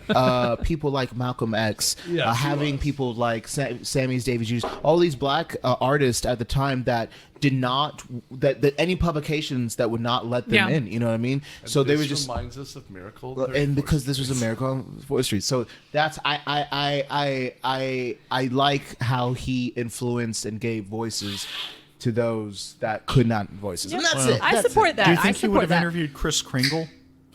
people like Malcolm X,
Yes, he
having
was.
people like Sammy's Davies Hughes, all these black artists at the time that did not that any publications that would not let them
Yeah.
in. You know what I mean? So they
This
were just.
reminds us of Miracle. on
And
34th
because this was
Street.
a miracle on 4th Street, so that's I like how he influenced and gave voices to those that could not voices. And that's it.
I
That's
support
it.
that.
Do you
I
think he would
support
have
that.
interviewed Chris Kringle?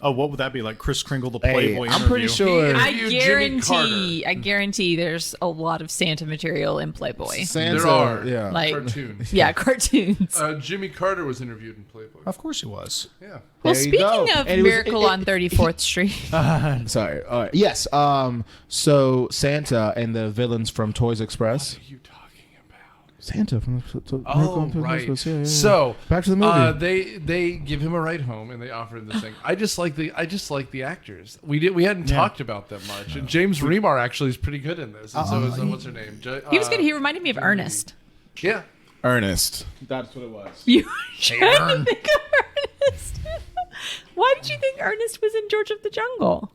Oh, what would that be like? Chris Kringle, the
Hey,
Playboy
I'm pretty
interview?
sure
I
Interviewed Jimmy
guarantee there's a lot of Santa material in Playboy.
Santa,
There are.
yeah.
Like,
Cartoons.
yeah, cartoons.
Jimmy Carter was interviewed in Playboy.
Of course he was.
Yeah.
Well,
There you
speaking
go.
of
And it was-
Miracle on 34th Street,
Sorry. All right. Yes. So Santa and the villains from Toys Express.
What are you talking about?
Santa from the
Oh, right. So
back to the movie.
they give him a ride home and they offer him this thing. I just like the actors. We hadn't talked about them much. And James Remar actually is pretty good in this. And so is what's her name?
he was good. He reminded me of Ernest.
Yeah.
Ernest. That's what it was.
You trying to think of Ernest? Why did you think Ernest was in George of the Jungle?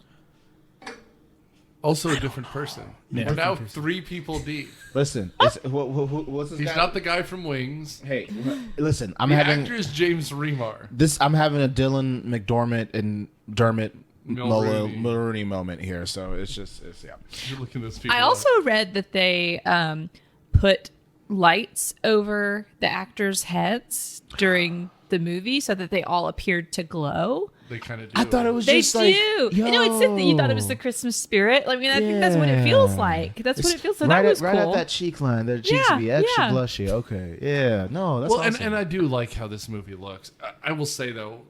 Also a different person.
Yeah.
We're now 3 people deep.
Listen. What's this
He's
guy?
not the guy from Wings.
Hey, listen. I'm
The
having
actor is James Remar.
I'm having a Dylan McDermott and Dermot
Mulroney.
Mulroney moment here. So it's yeah.
You're looking at this people.
I also read that they put lights over the actors' heads during the movie so that they all appeared to glow.
They kind of do.
I thought it was
They
just
do.
like,
I know it said that you thought it was the Christmas spirit. I mean, I think that's what it feels
Yeah.
like. That's what it feels. So
right
that was
right
cool.
at that cheek line. Their cheeks
Yeah,
be extra
yeah.
blushy. Okay, yeah, no, that's
Well,
awesome.
and I do like how this movie looks. I will say though,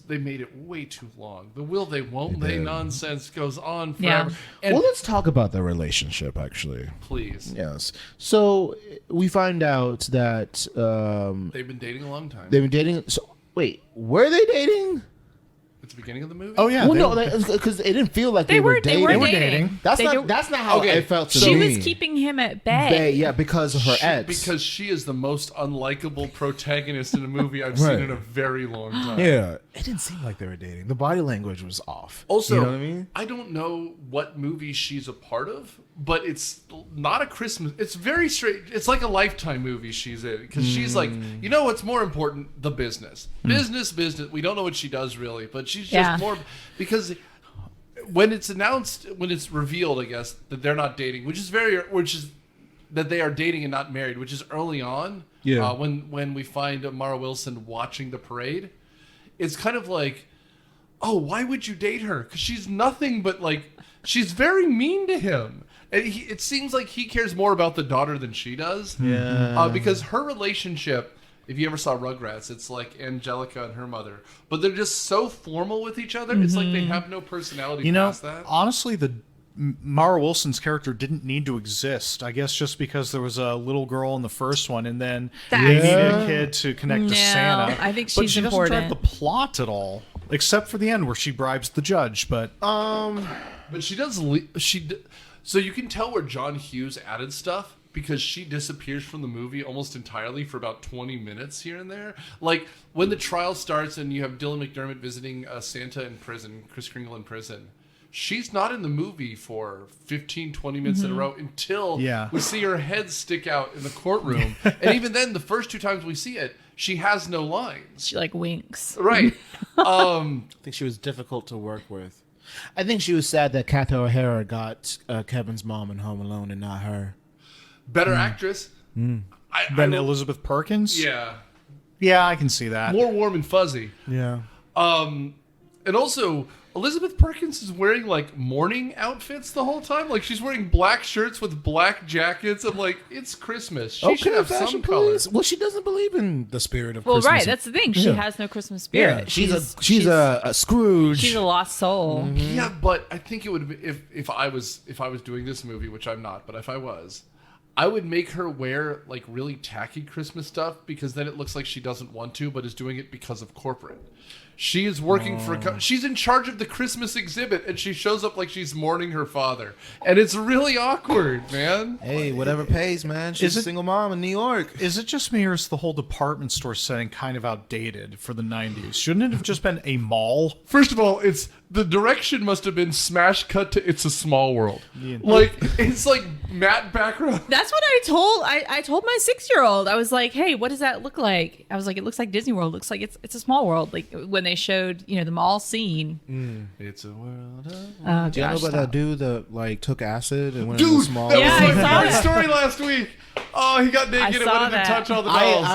they made it way too long. The will they won't they
did.
nonsense goes on
Yeah.
forever. And
well, let's talk about the relationship actually.
please,
Yes. So we find out that
they've been dating a long time.
they've been dating. So wait, were they dating?
At the beginning of the movie.
Oh yeah.
Well,
they-
no, because it didn't feel like
They
they
were
were dating.
They were
dating.
dating.
That's
They
not.
don't-
That's not how
Okay,
it felt to
She
me.
was keeping him at bay.
Bay, yeah, because of her ex.
Because she is the most unlikable protagonist in a movie I've
Right.
seen in a very long time.
yeah, it didn't seem like they were dating. The body language was off.
Also,
you know what I mean?
I don't know what movie she's a part of, but it's not a Christmas. It's very straight. It's like a Lifetime movie she's in because she's like, you know what's more important? The business. Business. We don't know what she does really, but she's just
Yeah.
more because when it's announced, when it's revealed, I guess that they're not dating, which is that they are dating and not married, which is early on.
Yeah.
When we find Mara Wilson watching the parade, it's kind of like, oh, why would you date her? Because she's nothing but like, she's very mean to him. And it seems like he cares more about the daughter than she does.
Yeah.
Because her relationship, if you ever saw Rugrats, it's like Angelica and her mother. But they're just so formal with each other. It's like they have no personality
You know,
past that.
honestly, Mara Wilson's character didn't need to exist. I guess just because there was a little girl in the first one, and then they
That's-
needed a kid to connect to
No,
Santa.
I think
but
she's
she doesn't
important.
drive the plot at all, except for the end where she bribes the judge. But
But she does. So you can tell where John Hughes added stuff because she disappears from the movie almost entirely for about 20 minutes here and there. Like when the trial starts and you have Dylan McDermott visiting Santa in prison, Kris Kringle in prison. She's not in the movie for 15, 20 minutes in a row until
Yeah.
we see her head stick out in the courtroom. And even then, the first 2 times we see it, she has no lines.
She like winks.
Right.
I think she was difficult to work with. I think she was sad that Catherine O'Hara got Kevin's mom in Home Alone and not her.
Better actress.
then
I-
Elizabeth Perkins,
Yeah.
yeah, I can see that.
More warm and fuzzy.
Yeah.
And also, Elizabeth Perkins is wearing like morning outfits the whole time. Like she's wearing black shirts with black jackets. I'm like, it's Christmas. She should have some color.
Well, she doesn't believe in the spirit of
Well,
Christmas.
right. That's the thing. She
Yeah.
has no Christmas spirit.
Yeah, she's a Scrooge.
She's a lost soul.
Yeah, but I think it would be if I was doing this movie, which I'm not, but if I was, I would make her wear like really tacky Christmas stuff because then it looks like she doesn't want to, but is doing it because of corporate. She is working she's in charge of the Christmas exhibit, and she shows up like she's mourning her father. And it's really awkward, man.
Hey, whatever pays, man. She's a single mom in New York.
Is it just me, or is the whole department store setting kind of outdated for the 90s? Shouldn't it have just been a mall?
First of all, the direction must have been smash cut to It's a Small World. Yeah. Like, it's like matte background.
That's what I told my 6-year-old. I was like, hey, what does that look like? I was like, it looks like Disney World. It looks like it's a small world. Like when they showed, the mall scene.
It's a world of...
Do you know about that dude that like took acid and went
Dude,
in the small
that
world?
was
I
my
saw
favorite
that.
story last week. Oh, he got naked and
saw
wanted
that.
to touch all the dolls.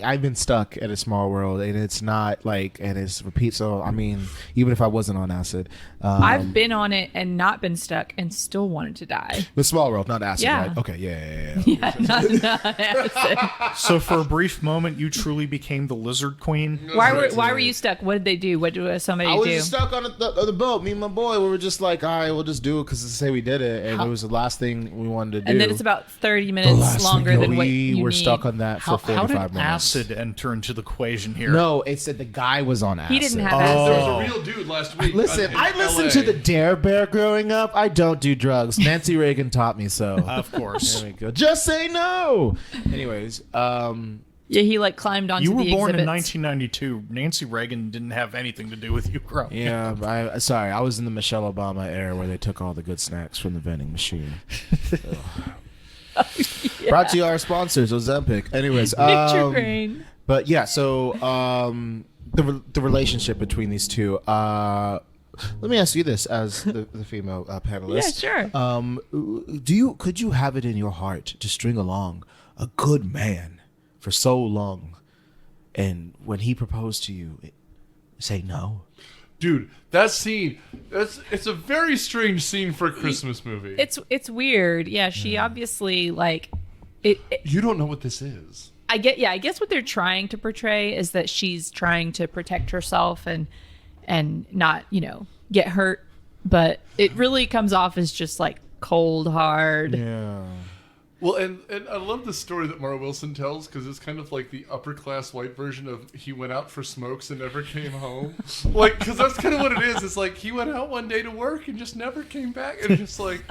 I've been stuck at a small world, and it's not like, and it's repeat. So I mean, even if I wasn't on acid,
I've been on it and not been stuck and still wanted to die.
the small world, not acid,
Yeah.
right? Okay, yeah.
Yeah, not acid.
So for a brief moment, you truly became the lizard queen?
Why were you stuck? What did they do? What did somebody
I was
do?
just stuck on the boat. Me and my boy, we were just like, all right, we'll just do it because to say we did it, and it was the last thing we wanted to do.
And then it's about 30 minutes longer than what you
were
need.
stuck on that for
How
45
did
minutes.
acid enter into the equation here?
No, it said the guy was on acid.
He didn't have acid.
There was a real dude last week.
Listen,
in
I listened
LA.
to the Dare Bear growing up. I don't do drugs. Nancy Reagan taught me so.
Of course.
There we go. Just say no. Anyways,
Yeah, he like climbed onto
You were
the
born in
exhibits.
1992. Nancy Reagan didn't have anything to do with you growing up.
yeah, I was in the Michelle Obama era where they took all the good snacks from the vending machine. Brought to you our sponsors, Ozempic. Anyways,
Picture brain.
but yeah, so the relationship between these two. Let me ask you this, as the female panelist.
Yeah, sure.
Could you have it in your heart to string along a good man for so long, and when he proposed to you, say no?
Dude, that scene, it's a very strange scene for a Christmas movie.
It's weird. Yeah, she obviously like it.
You don't know what this is.
I guess what they're trying to portray is that she's trying to protect herself and not, get hurt, but it really comes off as just like cold hard.
Yeah.
Well, and I love the story that Mara Wilson tells because it's kind of like the upper class white version of he went out for smokes and never came home. Like, because that's kind of what it is. It's like he went out one day to work and just never came back. And it's just like,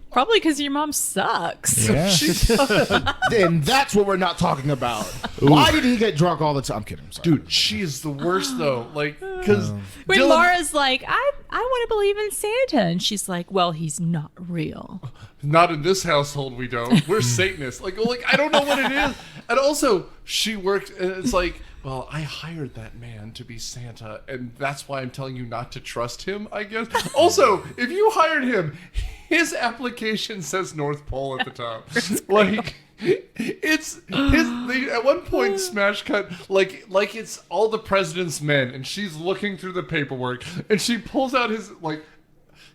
Probably because your mom sucks.
Yeah. And that's what we're not talking about. Why did he get drunk all the time? I'm kidding. I'm sorry.
dude, she is the worst though. Like, because
When Laura's like, I want to believe in Santa, and she's like, well, he's not real.
not in this household, we don't. We're Satanists. Like I don't know what it is. And also, she worked, and it's like, well, I hired that man to be Santa, and that's why I'm telling you not to trust him, I guess. Also, if you hired him, his application says North Pole at the top. Like, it's they at one point smash cut like it's all the president's men, and she's looking through the paperwork, and she pulls out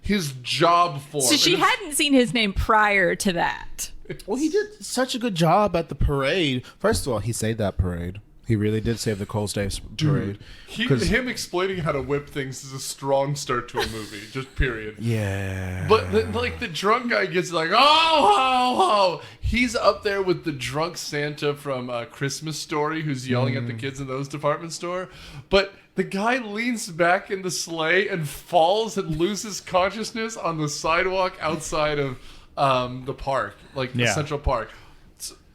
his job form.
So she
and it's-
hadn't seen his name prior to that.
Well, he did such a good job at the parade. First of all, he saved that parade. He really did save the Coles Days parade.
Him explaining how to whip things is a strong start to a movie, just period.
Yeah.
But the drunk guy gets like, oh. He's up there with the drunk Santa from Christmas Story who's yelling at the kids in those department store. But the guy leans back in the sleigh and falls and loses consciousness on the sidewalk outside of the park, like the Central Park.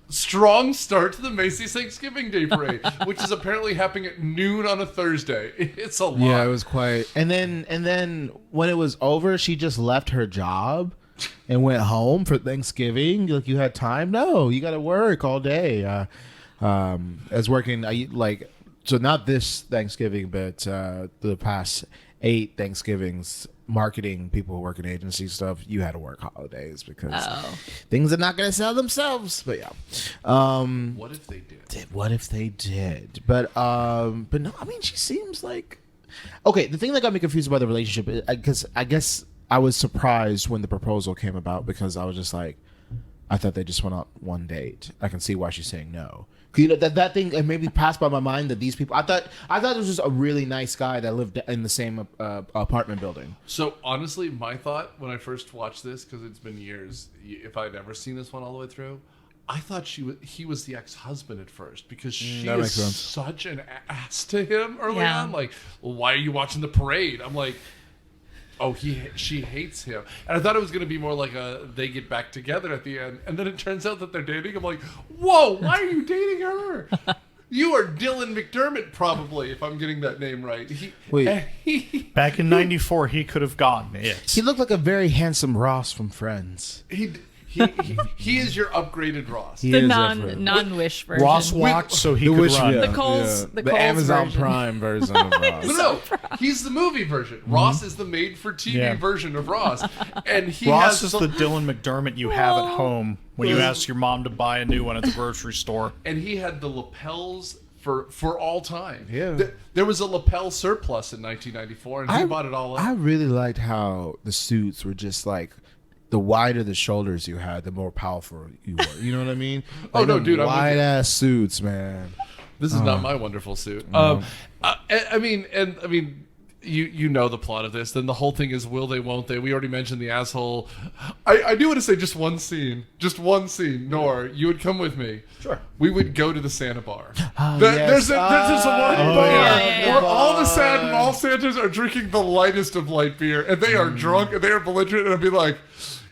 Strong start to the Macy's Thanksgiving Day Parade, which is apparently happening at noon on a Thursday. It's a lot.
Yeah, it was quite. And then when it was over, she just left her job and went home for Thanksgiving. Like, you had time? No, you got to work all day. As working, so not this Thanksgiving, but the past 8 Thanksgivings. Marketing people who work in agency stuff, you had to work holidays because things are not going to sell themselves. But yeah,
What if they did?
what if they did? But no, I mean, she seems like okay. The thing that got me confused about the relationship, because I guess I was surprised when the proposal came about because I was just like, I thought they just went on one date. I can see why she's saying no. You know, that thing it maybe passed by my mind that these people. I thought it was just a really nice guy that lived in the same apartment building.
So honestly, my thought when I first watched this, because it's been years, if I'd ever seen this one all the way through, I thought he was the ex-husband at first because she
that
is
makes sense.
such an ass to him early
Yeah.
on. Like, well, why are you watching the parade? I'm like, oh, she hates him. And I thought it was going to be more like they get back together at the end. And then it turns out that they're dating. I'm like, whoa, why are you dating her? You are Dylan McDermott, probably, if I'm getting that name right.
Wait.
Back in '94, he could have gotten it.
He looked like a very handsome Ross from Friends.
He is your upgraded Ross.
He
The
is different.
non-wish version.
Ross walked so he could run.
The Coles- the Coles
Amazon
version.
Prime version of Ross.
No, he's the movie version. Ross is the made-for-TV
Yeah.
version of Ross, and he
Ross
has
is the Dylan McDermott you have at home when you ask your mom to buy a new one at the grocery store.
and he had the lapels for all time.
Yeah.
There was a lapel surplus in 1994, and he bought it all up.
I really liked how the suits were just like, the wider the shoulders you had, the more powerful you were. You know what I mean?
Oh,
Like
no,
them
dude, I'm with
wide
you.
ass suits, man.
This is not my wonderful suit. I mean, you know the plot of this. Then the whole thing is will they, won't they? We already mentioned the asshole. I do want to say just one scene. Nor, you would come with me. Sure. We would go to the Santa bar. There's a one bar
yeah.
where all the sad mall Santas are drinking the lightest of light beer, and they are drunk and they are belligerent, and I'd be like,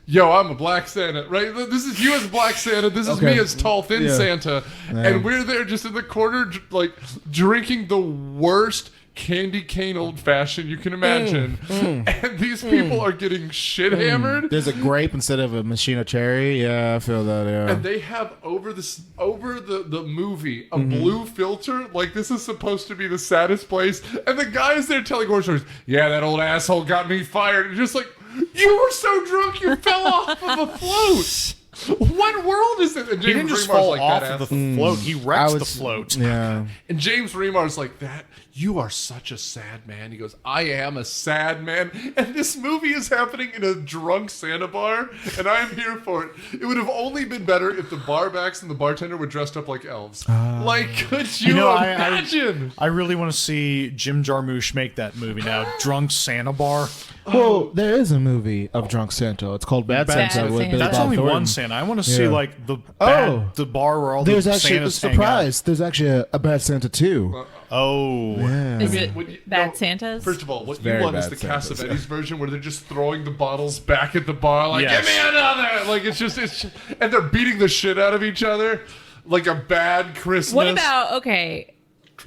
yo, I'm a black Santa, right? This is you as Black Santa. This is me as tall, thin Santa. And we're there just in the corner, like, drinking the worst candy cane old fashioned you can imagine. And these people are getting shit hammered.
There's a grape instead of a machine of cherry. Yeah, I feel that, yeah.
And they have over the movie a blue filter, like this is supposed to be the saddest place. And the guy's there telling horror stories. Yeah, that old asshole got me fired. And just like, you were so drunk you fell off of a float. What world is it? And
He
James
didn't just
Remar's
fall
like,
off
that
of the
asshole.
float. He
I
wrecked
would-
the float.
Yeah.
And James Remar's like, that you are such a sad man. He goes, I am a sad man. And this movie is happening in a drunk Santa bar, and I am here for it. It would have only been better if the barbacks and the bartender were dressed up like elves. Like, could you, imagine?
I really want to see Jim Jarmusch make that movie now. Drunk Santa Bar.
Well, there is a movie of Drunk Santa. It's called Bad
Bad
Santa. with
Santa.
Billy
That's
Bob
only
Thornton.
one Santa. I want to see
Yeah.
like the
Oh.
bar where all
There's
the
actually a
Santas hang out.
surprise. There's actually a Bad Santa 2.
Oh.
Yeah.
Is it
When you-
Bad
no,
Santas?
First of all, what you
very
want is
bad
the
Santas.
Cassavetes version where they're just throwing the bottles back at the bar, like,
Yes.
give me another! Like, and they're beating the shit out of each other, like a bad Christmas.
What about, okay,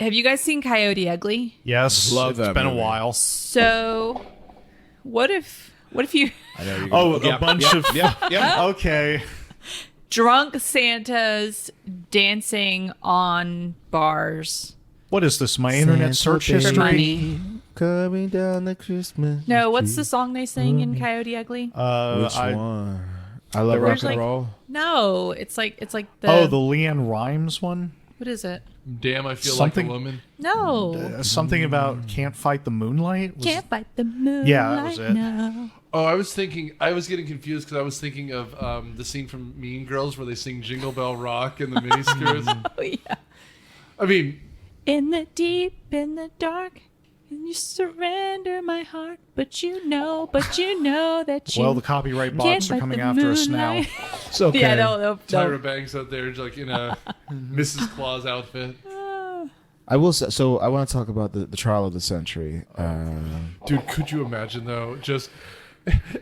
have you guys seen Coyote Ugly?
Yes.
Love
It's
that
been
movie.
a while.
So, what if you
Oh, a bunch of.
Yep.
Okay.
drunk Santas dancing on bars?
What is this? My internet search
Santa
history?
money.
Coming down the Christmas.
No, what's the song they sing in Coyote Ugly?
Which one? I love
There's
rock and
like-
roll.
No, it's like the
the Leanne Rhymes one?
what is it?
Damn, I feel
Something-
like a woman.
No,
Something about Can't Fight the Moonlight? Was-
can't fight the moon.
Yeah, that was it.
No.
Oh, I was getting confused because I was thinking of the scene from Mean Girls where they sing Jingle Bell Rock in the miniskirts.
Oh yeah.
I mean,
In the deep, in the dark, and you surrender my heart, but you know that you.
Well, the copyright
can't
bots are
fight
coming
the
after us now.
moonlight.
It's okay.
Yeah, no.
Tyra Banks out there like in a Mrs. Claus outfit.
I will say, so I want to talk about the trial of the century.
Dude, could you imagine though? Just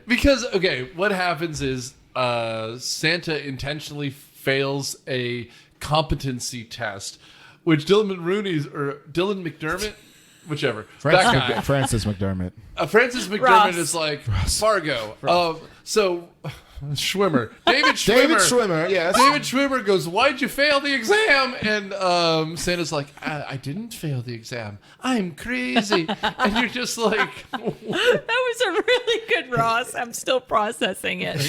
because, okay, what happens is Santa intentionally fails a competency test, which Dylan McDermott, whichever, that guy.
Francis McDermott.
Francis McDermott
Ross.
is like Fargo. So Schwimmer, David Schwimmer.
David Schwimmer, yes.
David Schwimmer goes, why'd you fail the exam? And Santa's like, I didn't fail the exam. I'm crazy. And you're just like,
That was a really good Ross. I'm still processing it.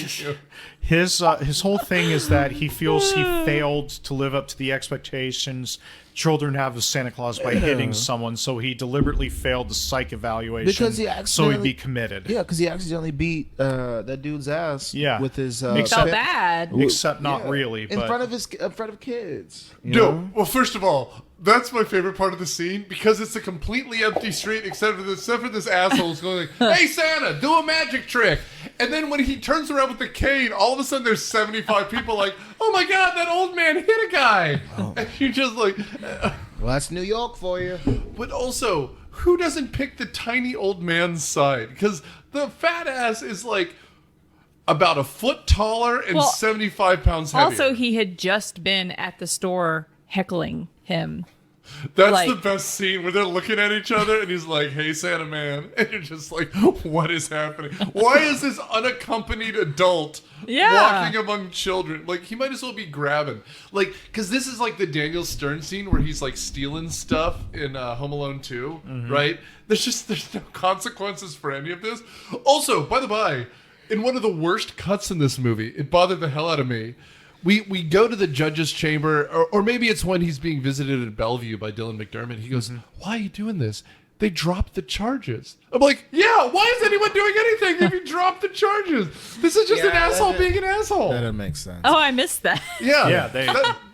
His whole thing is that he feels he failed to live up to the expectations children have of Santa Claus by hitting someone, so he deliberately failed the psych evaluation
Because he
so he'd
accidentally-
be committed.
Yeah, because he accidentally beat that dude's ass.
Yeah.
with his.
Makes
Felt
sense.
bad.
Except not really.
in
But
front of kids. you
no.
know?
Well, first of all, that's my favorite part of the scene because it's a completely empty street except for this asshole who's going like, hey, Santa, do a magic trick. And then when he turns around with the cane, all of a sudden there's 75 people like, oh my God, that old man hit a guy. And you're just like...
Well, that's New York for you.
But also, who doesn't pick the tiny old man's side? Because the fat ass is like about a foot taller and 75 pounds heavier.
Also, he had just been at the store heckling him.
That's the best scene where they're looking at each other and he's like, hey, Santa Man. And you're just like, what is happening? Why is this unaccompanied adult walking among children? Like, he might as well be grabbing. Like, because this is like the Daniel Stern scene where he's like stealing stuff in Home Alone 2, right? There's no consequences for any of this. Also, by the by, in one of the worst cuts in this movie, it bothered the hell out of me. We go to the judge's chamber, or maybe it's when he's being visited at Bellevue by Dylan McDermott. He goes, why are you doing this? They dropped the charges. I'm like, yeah, why is anyone doing anything if you drop the charges? This is just an asshole being an asshole.
That doesn't make sense.
Oh, I missed that.
Yeah.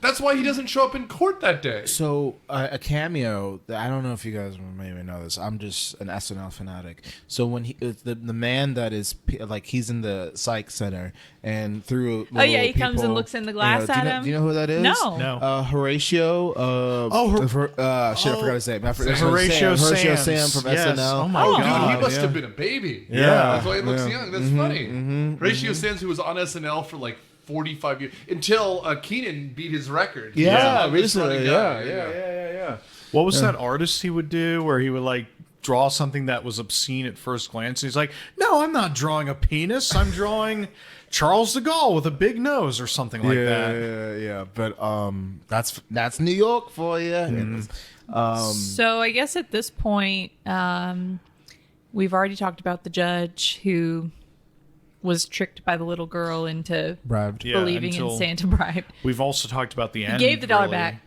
That's why he doesn't show up in court that day.
So a cameo. I don't know if you guys maybe know this. I'm just an SNL fanatic. So when the man that is like he's in the psych center and through
he comes and looks in the glass at him.
Do you know who that is?
No.
Horatio. Shit, I forgot his name.
Horatio
Sam from SNL.
Oh my God.
Dude, he must have been a baby.
Yeah.
That's why he looks young. That's funny. Horatio Sands, who was on SNL for like 45 years until Keenan beat his record.
Recently.
What was that artist he would do where he would like draw something that was obscene at first glance? He's like, no, I'm not drawing a penis. I'm drawing Charles de Gaulle with a big nose or something like that.
Yeah. But that's New York for you.
So I guess at this point, we've already talked about the judge who was tricked by the little girl into believing in Santa bribed.
We've also talked about the end.
He gave the dollar back.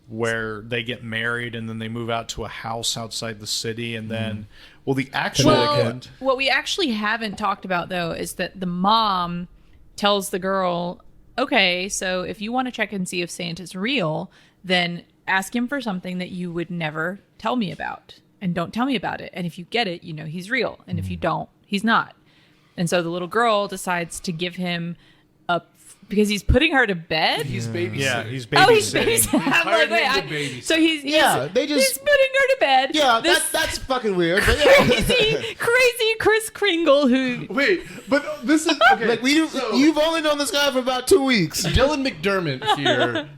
Where they get married and then they move out to a house outside the city and then, the actual...
what we actually haven't talked about, though, is that the mom tells the girl, okay, so if you want to check and see if Santa's real, then ask him for something that you would never tell me about. And don't tell me about it. And if you get it, you know he's real. And if you don't, he's not. And so the little girl decides to give him because he's putting her to bed.
He's babysitting.
Yeah, he's babysitting.
Oh, he's babysitting. I'm like, wait, so he's putting her to bed.
Yeah, that's fucking weird. But
crazy Kris Kringle who.
Wait, but this is okay.
Like you've only known this guy for about 2 weeks.
Dylan McDermott here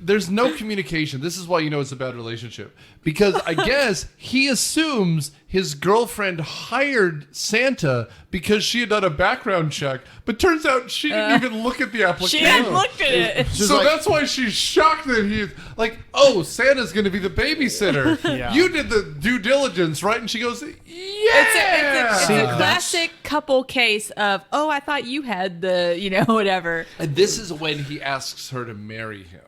there's no communication. This is why you know it's a bad relationship. Because I guess he assumes his girlfriend hired Santa because she had done a background check, but turns out she didn't even look at the application.
She hadn't looked at it.
So that's why she's shocked that he's like, oh, Santa's going to be the babysitter. You did the due diligence, right? And she goes, yeah.
It's a classic couple case of, oh, I thought you had the, whatever.
And this is when he asks her to marry him.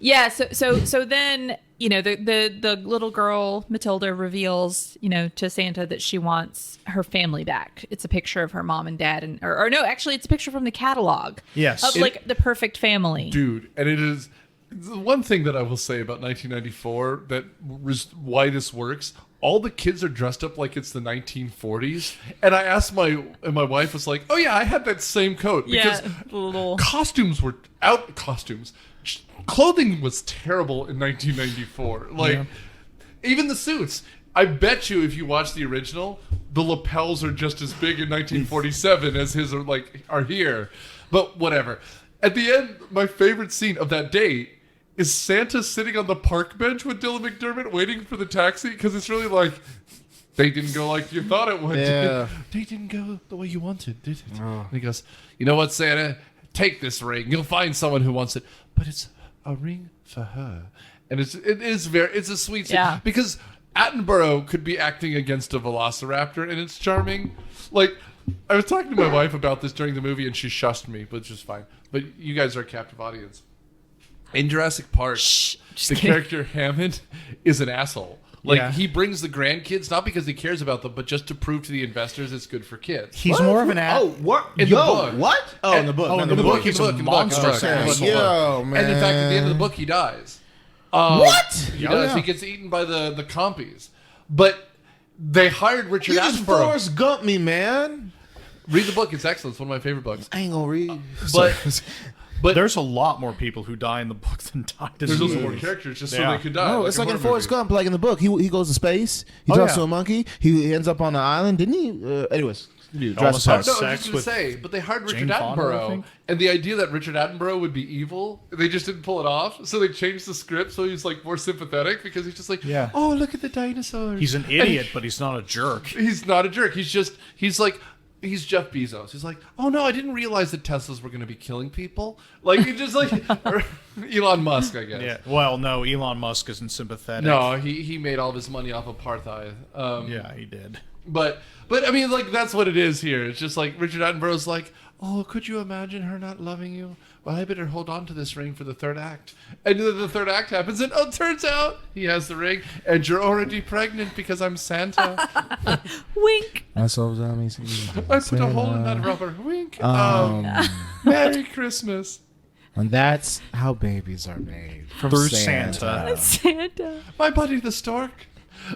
Yeah, so then, the little girl, Matilda, reveals, to Santa that she wants her family back. It's a picture of her mom and dad, or no, actually, it's a picture from the catalog.
Yes.
Of, the perfect family.
Dude, and it is... The one thing that I will say about 1994, why this works, all the kids are dressed up like it's the 1940s. And I asked my wife was like, oh yeah, I had that same coat. Because costumes were out. Clothing was terrible in 1994. Even the suits. I bet you if you watch the original, the lapels are just as big in 1947 as his are here. But whatever. At the end, my favorite scene of that day is Santa sitting on the park bench with Dylan McDermott waiting for the taxi, because it's really like, they didn't go like you thought it would.
Yeah.
They didn't go the way you wanted, did it? Oh. And he goes, you know what, Santa? Take this ring. You'll find someone who wants it. But it's a ring for her. And it's a sweet scene. Yeah. Because Attenborough could be acting against a velociraptor, and it's charming. I was talking to my wife about this during the movie, and she shushed me, which is fine. But you guys are a captive audience. In Jurassic Park, the character Hammond is an asshole. He brings the grandkids, not because he cares about them, but just to prove to the investors it's good for kids.
He's more of an asshole.
Oh, what?
In the book.
What? Oh, in the book.
In the book, he's a monstrous
asshole. Yo, man.
And in fact, at the end of the book, he dies.
What?
He does. He gets eaten by the compies. But they hired Richard Attenborough.
You just Forrest Gump me, man.
Read the book. It's excellent. It's one of my favorite books.
I ain't gonna read.
But
There's a lot more people who die in the book than die.
there's also more characters just so
Yeah.
they could die.
No, it's like in
a
Forrest
horror movie.
Gump, like in the book. He goes to space. He
Oh,
talks
yeah.
to a monkey. He ends up on an island, didn't he? Anyways, dude,
Almost
Jurassic Park.
has
No, I was
sex
just going
with
to say, but they hired Richard
Jane Fonda, I
Attenborough,
think.
and the idea that Richard Attenborough would be evil, they just didn't pull it off. So they changed the script so he's like more sympathetic because he's just like,
Yeah.
oh, look at the dinosaurs.
He's an idiot, but he's not a jerk.
He's not a jerk. He's Jeff Bezos. He's like, oh no, I didn't realize that Teslas were going to be killing people. Like he just like or Elon Musk, I guess.
Yeah. Well, no, Elon Musk isn't sympathetic.
No, he made all of his money off apartheid.
Yeah, he did.
But I mean, like that's what it is here. It's just like Richard Attenborough's like, oh, could you imagine her not loving you? Well, I better hold on to this ring for the third act. And then the third act happens, and oh, turns out he has the ring, and you're already pregnant because I'm Santa.
Wink.
I saw that.
I put a hole in that rubber. Wink.
Um,
Merry Christmas.
And that's how babies are made. From
Through Santa.
Santa.
My buddy the stork.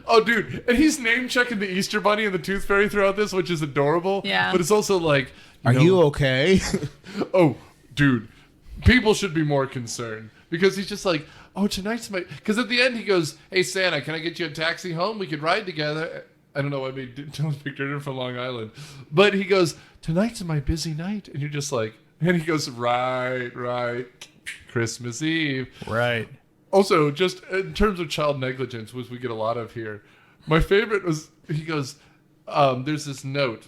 Oh, dude, and he's name checking the Easter Bunny and the Tooth Fairy throughout this, which is adorable.
Yeah.
But it's also like,
Are you okay?
Oh, dude, people should be more concerned because he's just like, oh, tonight's my. Because at the end he goes, hey Santa, can I get you a taxi home? We could ride together. I don't know why I made John McDermott from Long Island, but he goes, tonight's my busy night, and you're just like, and he goes, right, Christmas Eve.
Right.
Also, just in terms of child negligence, which we get a lot of here, my favorite was he goes, there's this note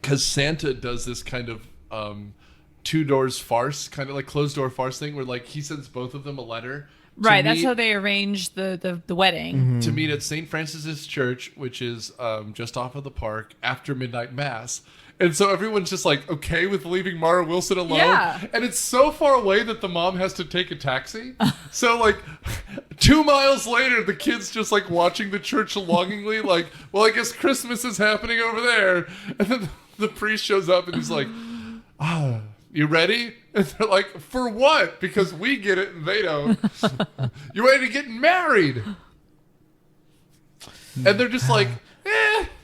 because Santa does this kind of two doors farce, kind of like closed door farce thing, where like he sends both of them a letter.
Right, that's how they arranged the wedding.
To meet at St. Francis's Church, which is just off of the park after midnight mass. And so everyone's just like okay with leaving Mara Wilson alone.
Yeah.
And it's so far away that the mom has to take a taxi. So like 2 miles later, the kid's just like watching the church longingly, like, well, I guess Christmas is happening over there. And then the priest shows up and he's like, you ready? And they're like, for what? Because we get it and they don't. You ready to get married? And they're just like,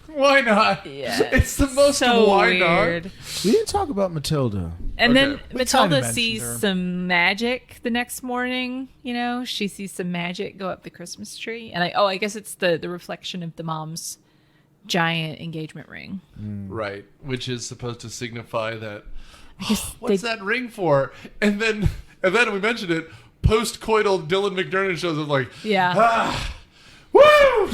why not?
Yeah.
It's the most
So
why
weird.
not?
We didn't talk about Matilda.
And then
Okay.
We kinda
Matilda
mentioned
sees
her.
some magic the next morning. You know, she sees some magic go up the Christmas tree, and I guess it's the reflection of the mom's giant engagement ring.
Right, which is supposed to signify that.
guess
What's that ring for? And then we mentioned it. Post-coital Dylan McDermott shows up like,
Yeah.
woo!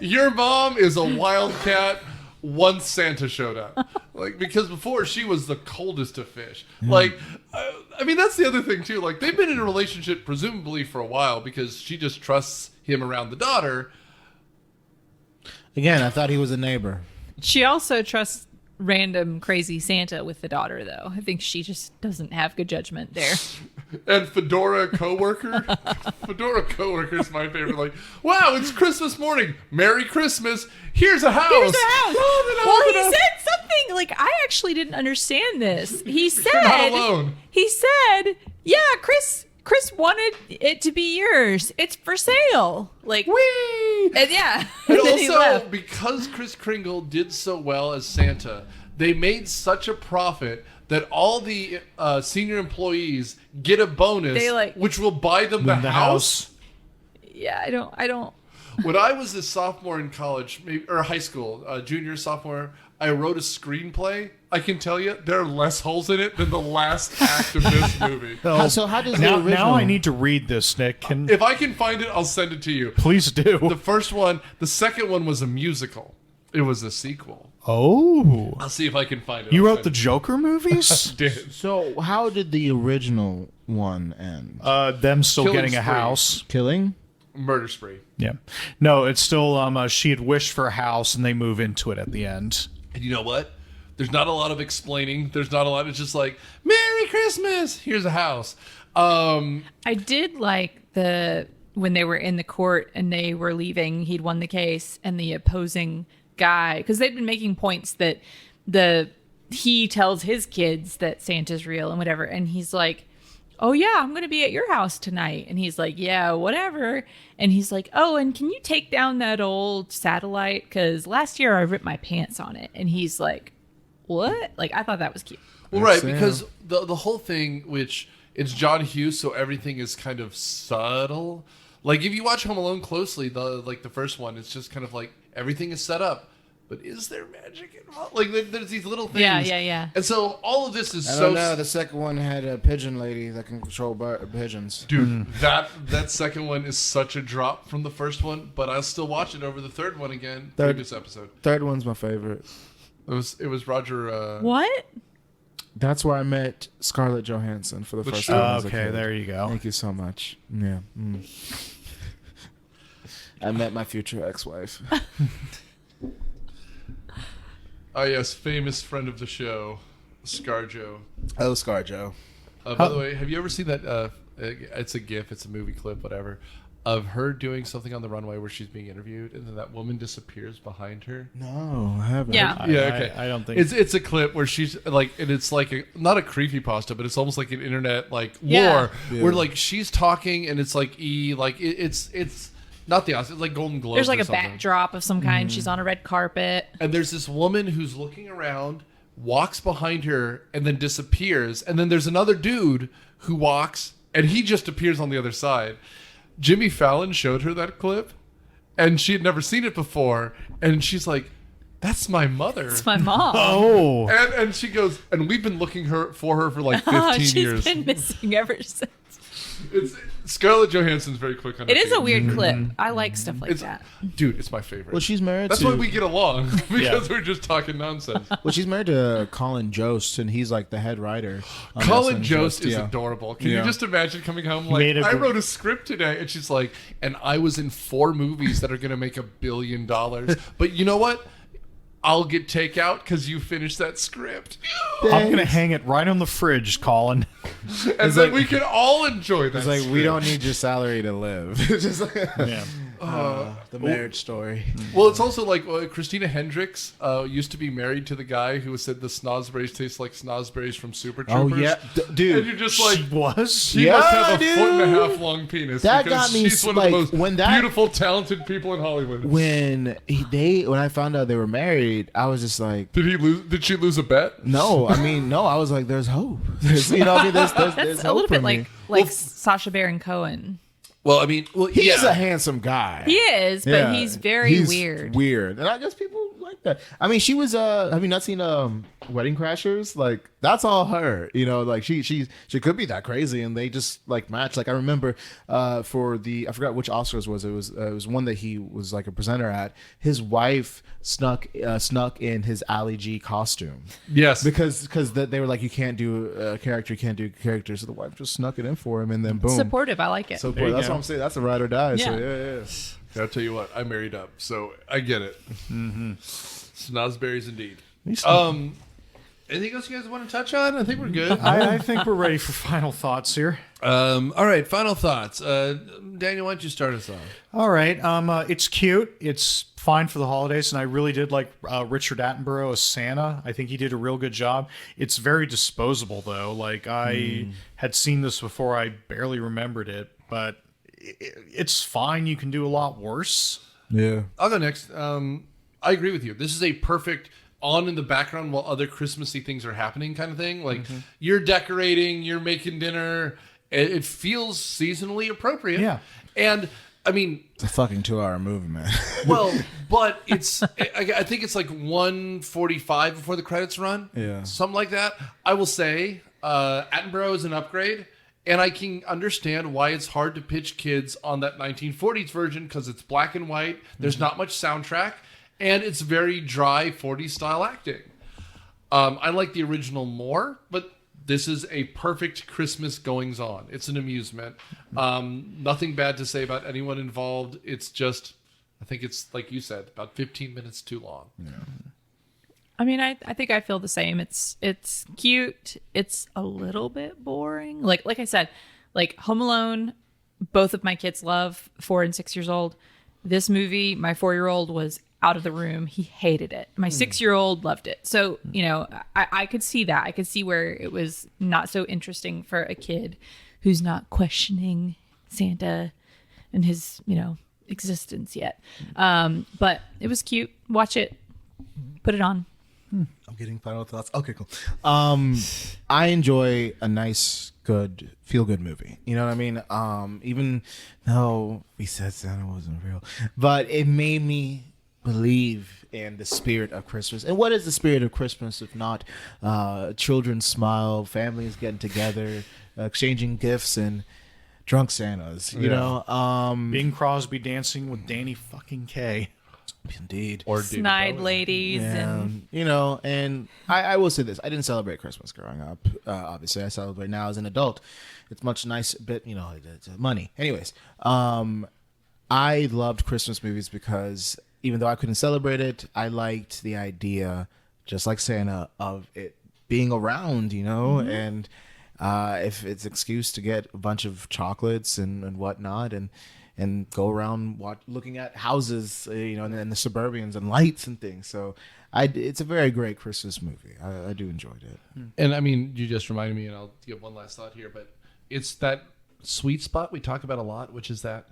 Your mom is a wildcat once Santa showed up. Like, because before she was the coldest of fish. Like, I mean, that's the other thing too. Like, they've been in a relationship presumably for a while because she just trusts him around the daughter.
Again, I thought he was a neighbor.
She also trusts random crazy Santa with the daughter, though. I think she just doesn't have good judgment there.
And Fedora coworker. Fedora coworker is my favorite. Like, wow, it's Christmas morning. Merry Christmas. Here's a house.
Here's a house.
Oh,
Well,
then
he said something like, I actually didn't understand this. He said,
You're not alone.
He said, yeah, Chris wanted it to be yours. It's for sale. Like,
Whee!
and yeah.
And
then he
also,
left.
because Kris Kringle did so well as Santa, they made such a profit that all the senior employees get a bonus,
They, like-
which will buy them the house.
Yeah, I don't.
When I was a sophomore in college, or high school, junior, sophomore, I wrote a screenplay. I can tell you, there are less holes in it than the last act of this movie.
So how does
Now,
the original...
now I need to read this, Nick.
If I can find it, I'll send it to you.
Please do.
The first one, the second one was a musical. It was a sequel.
Oh.
I'll see if I can find it.
You
I'll
wrote the
send
Joker movies?
it. Did.
So how did the original one end?
Them still
Killing
getting a
spree.
house.
Killing?
Murder spree.
Yeah. No, it's still she had wished for a house and they move into it at the end.
And you know what? There's not a lot of explaining. There's not a lot. It's just like, Merry Christmas. Here's a house.
I did like when they were in the court and they were leaving, he'd won the case, and the opposing guy, because they'd been making points that he tells his kids that Santa's real and whatever, and he's like, oh yeah, I'm gonna be at your house tonight, and he's like, yeah, whatever, and he's like, oh, and can you take down that old satellite, because last year I ripped my pants on it, and he's like, what? Like, I thought that was cute.
Well, right, because the whole thing, which it's John Hughes, so everything is kind of subtle. Like, if you watch Home Alone closely, the first one, it's just kind of like everything is set up. But is there magic involved? Like, there's these little things.
Yeah.
And so all of this is
I don't know. The second one had a pigeon lady that can control pigeons.
Dude, that second one is such a drop from the first one, but I'll still watch it over the third one again. Previous episode.
Third one's my favorite.
It was Roger.
What?
That's where I met Scarlett Johansson for the first time.
Okay, there you go.
Thank you so much. Yeah. I met my future ex-wife.
Oh yes, famous friend of the show, ScarJo.
Oh, ScarJo.
By the way, have you ever seen that? It's a GIF, it's a movie clip, whatever, of her doing something on the runway where she's being interviewed, and then that woman disappears behind her.
No, I haven't.
Yeah.
Okay.
I don't think
it's a clip where she's like, and it's like not a creepypasta, but it's almost like an internet like
Yeah.
lore where like she's talking, and it's like it's not the Oscars, it's like Golden Globes.
There's like
or
a
something.
backdrop of some kind. She's on a red carpet.
And there's this woman who's looking around, walks behind her, and then disappears. And then there's another dude who walks, and he just appears on the other side. Jimmy Fallon showed her that clip, and she had never seen it before. And she's like, "That's my mother."
It's my mom.
Oh.
And she goes, and we've been looking for her for like 15
She's
years.
been missing ever since.
It's Scarlett Johansson's very quick on her
It is a
feet.
weird clip. I like stuff like
It's,
that.
dude, it's my favorite.
Well, she's married
That's
to...
why we get along, because we're just talking nonsense.
Well, she's married to Colin Jost, and he's like the head writer. on
Colin
SN
Jost is
yeah.
adorable. Can you
Yeah.
just imagine coming home like,
Made a
I
gr-
wrote a script today, and she's like, and I was in 4 movies that are going to make $1 billion. But you know what? I'll get takeout because you finished that script.
I'm going to hang it right on the fridge, Colin.
And then we can all enjoy that
It's like,
script.
we don't need your salary to live. Just like,
Yeah.
the marriage story.
Well, it's also like Christina Hendricks used to be married to the guy who said the snozberries taste like snozberries from Super Troopers.
Oh, yeah.
And
Dude.
you're just like,
She was?
she
Yeah,
must have a
dude.
1.5 foot long penis.
That
because
got me,
she's one
like,
of the
when
most
that-
beautiful, talented people in Hollywood.
When I found out they were married, I was just like,
Did she lose a bet?
no. I mean, no. I was like, there's hope. There's, you know, what I mean, there's
That's a
hope
little
for
bit
me.
like Sacha Baron Cohen.
Well, I mean,
He's a handsome guy.
He is, but
Yeah,
he's very weird.
Weird, and I guess people like that. I mean, she was. Have you not seen Wedding Crashers? Like that's all her. You know, like she could be that crazy, and they just like match. Like I remember for the I forgot which Oscars was. It was one that he was like a presenter at. His wife snuck in his Ali G costume.
Yes.
Because they were like, you can't do a character, you can't do characters. So the wife just snuck it in for him, and then boom.
Supportive. I like it.
So
There you
that's
go.
what I'm saying. That's a ride or die. So
Yeah.
yeah.
I'll tell you what, I married up, so I get it. Snozberries indeed. Anything else you guys want to touch on? I think we're good.
I think we're ready for final thoughts here.
All right, final thoughts. Daniel, why don't you start us off?
All right. It's cute. It's fine for the holidays, and I really did like Richard Attenborough as Santa. I think he did a real good job. It's very disposable, though. Like I had seen this before, I barely remembered it, but it's fine. You can do a lot worse.
Yeah.
I'll go next. I agree with you. This is a perfect on in the background while other Christmassy things are happening kind of thing. Like you're decorating, you're making dinner. It feels seasonally appropriate.
Yeah.
And I mean,
It's a fucking 2-hour movie, man.
well, but it's, I think it's like 1:45 before the credits run.
Yeah.
Something like that. I will say Attenborough is an upgrade. And I can understand why it's hard to pitch kids on that 1940s version because it's black and white. There's not much soundtrack. And it's very dry 40s style acting. I like the original more, but this is a perfect Christmas goings on. It's an amusement. Nothing bad to say about anyone involved. It's just, I think it's, like you said, about 15 minutes too long. Yeah.
I mean, I think I feel the same. It's cute. It's a little bit boring. Like I said, like Home Alone, both of my kids love, 4 and 6 years old. This movie, my 4-year-old was out of the room. He hated it. My 6-year-old loved it. So, you know, I could see that. I could see where it was not so interesting for a kid who's not questioning Santa and his, you know, existence yet. But it was cute. Watch it. Put it on.
I'm getting final thoughts. Okay, cool. I enjoy a nice, good, feel-good movie. You know what I mean? Even though we said Santa wasn't real, but it made me believe in the spirit of Christmas. And what is the spirit of Christmas if not children smile, families getting together, exchanging gifts, and drunk Santas? You know,
Bing Crosby dancing with Danny fucking Kaye.
Indeed.
Or
Snide ladies and
you know, and I will say this: I didn't celebrate Christmas growing up. Obviously, I celebrate now as an adult. It's much nice, bit you know, it's money. Anyways, I loved Christmas movies because even though I couldn't celebrate it, I liked the idea, just like Santa, of it being around. You know, and if it's an excuse to get a bunch of chocolates and whatnot, and go around looking at houses, you know, and the suburbians and lights and things. So it's a very great Christmas movie. I do enjoy it.
And I mean, you just reminded me, and I'll give one last thought here, but it's that sweet spot we talk about a lot, which is that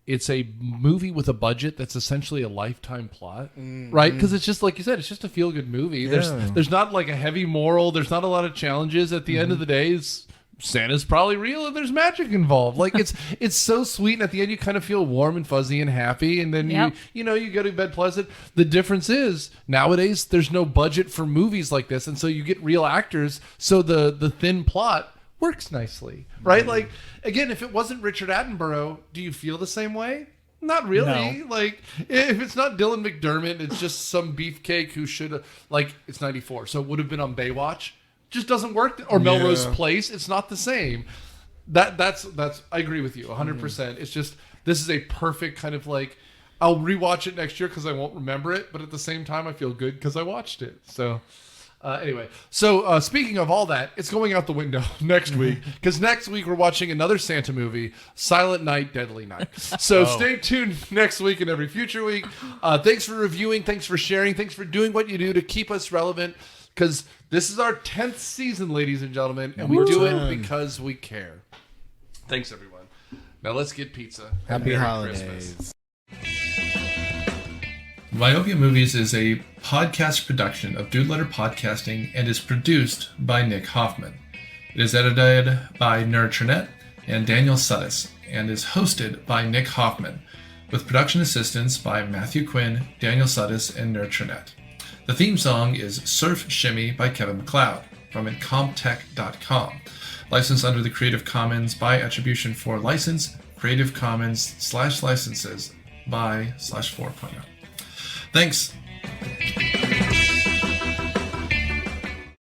it's a movie with a budget that's essentially a lifetime plot, right? Because it's just like you said, it's just a feel-good movie.
Yeah.
There's not like a heavy moral. There's not a lot of challenges. At the end of the day, Santa's probably real and there's magic involved. Like it's so sweet, and at the end you kind of feel warm and fuzzy and happy, and then you go to bed pleasant. The difference is nowadays there's no budget for movies like this, and so you get real actors, so the thin plot works nicely, right? Like again, if it wasn't Richard Attenborough, do you feel the same way? Not really.
No.
Like if it's not Dylan McDermott, it's just some beefcake who should have, like, it's 94, so it would have been on Baywatch. Just doesn't work. Or Melrose Place. It's not the same. That's I agree with you 100%. It's just, this is a perfect kind of like, I'll rewatch it next year because I won't remember it, but at the same time I feel good because I watched it. So anyway, so speaking of all that, it's going out the window next week, because next week we're watching another Santa movie, Silent Night, Deadly Night. So stay tuned next week and every future week. Thanks for reviewing. Thanks for sharing. Thanks for doing what you do to keep us relevant, because this is our 10th season, ladies and gentlemen, and we do it because we care. Thanks, everyone. Now let's get pizza.
Happy
Merry
holidays.
Christmas. Myopia Movies is a podcast production of Dude Letter Podcasting and is produced by Nick Hoffman. It is edited by Nur Trinet and Daniel Sudis and is hosted by Nick Hoffman, with production assistance by Matthew Quinn, Daniel Sudis, and Nur Trinet. The theme song is Surf Shimmy by Kevin MacLeod from Incomptech.com. Licensed under the Creative Commons by Attribution 4 license, Creative Commons /licenses by /4.0. Thanks.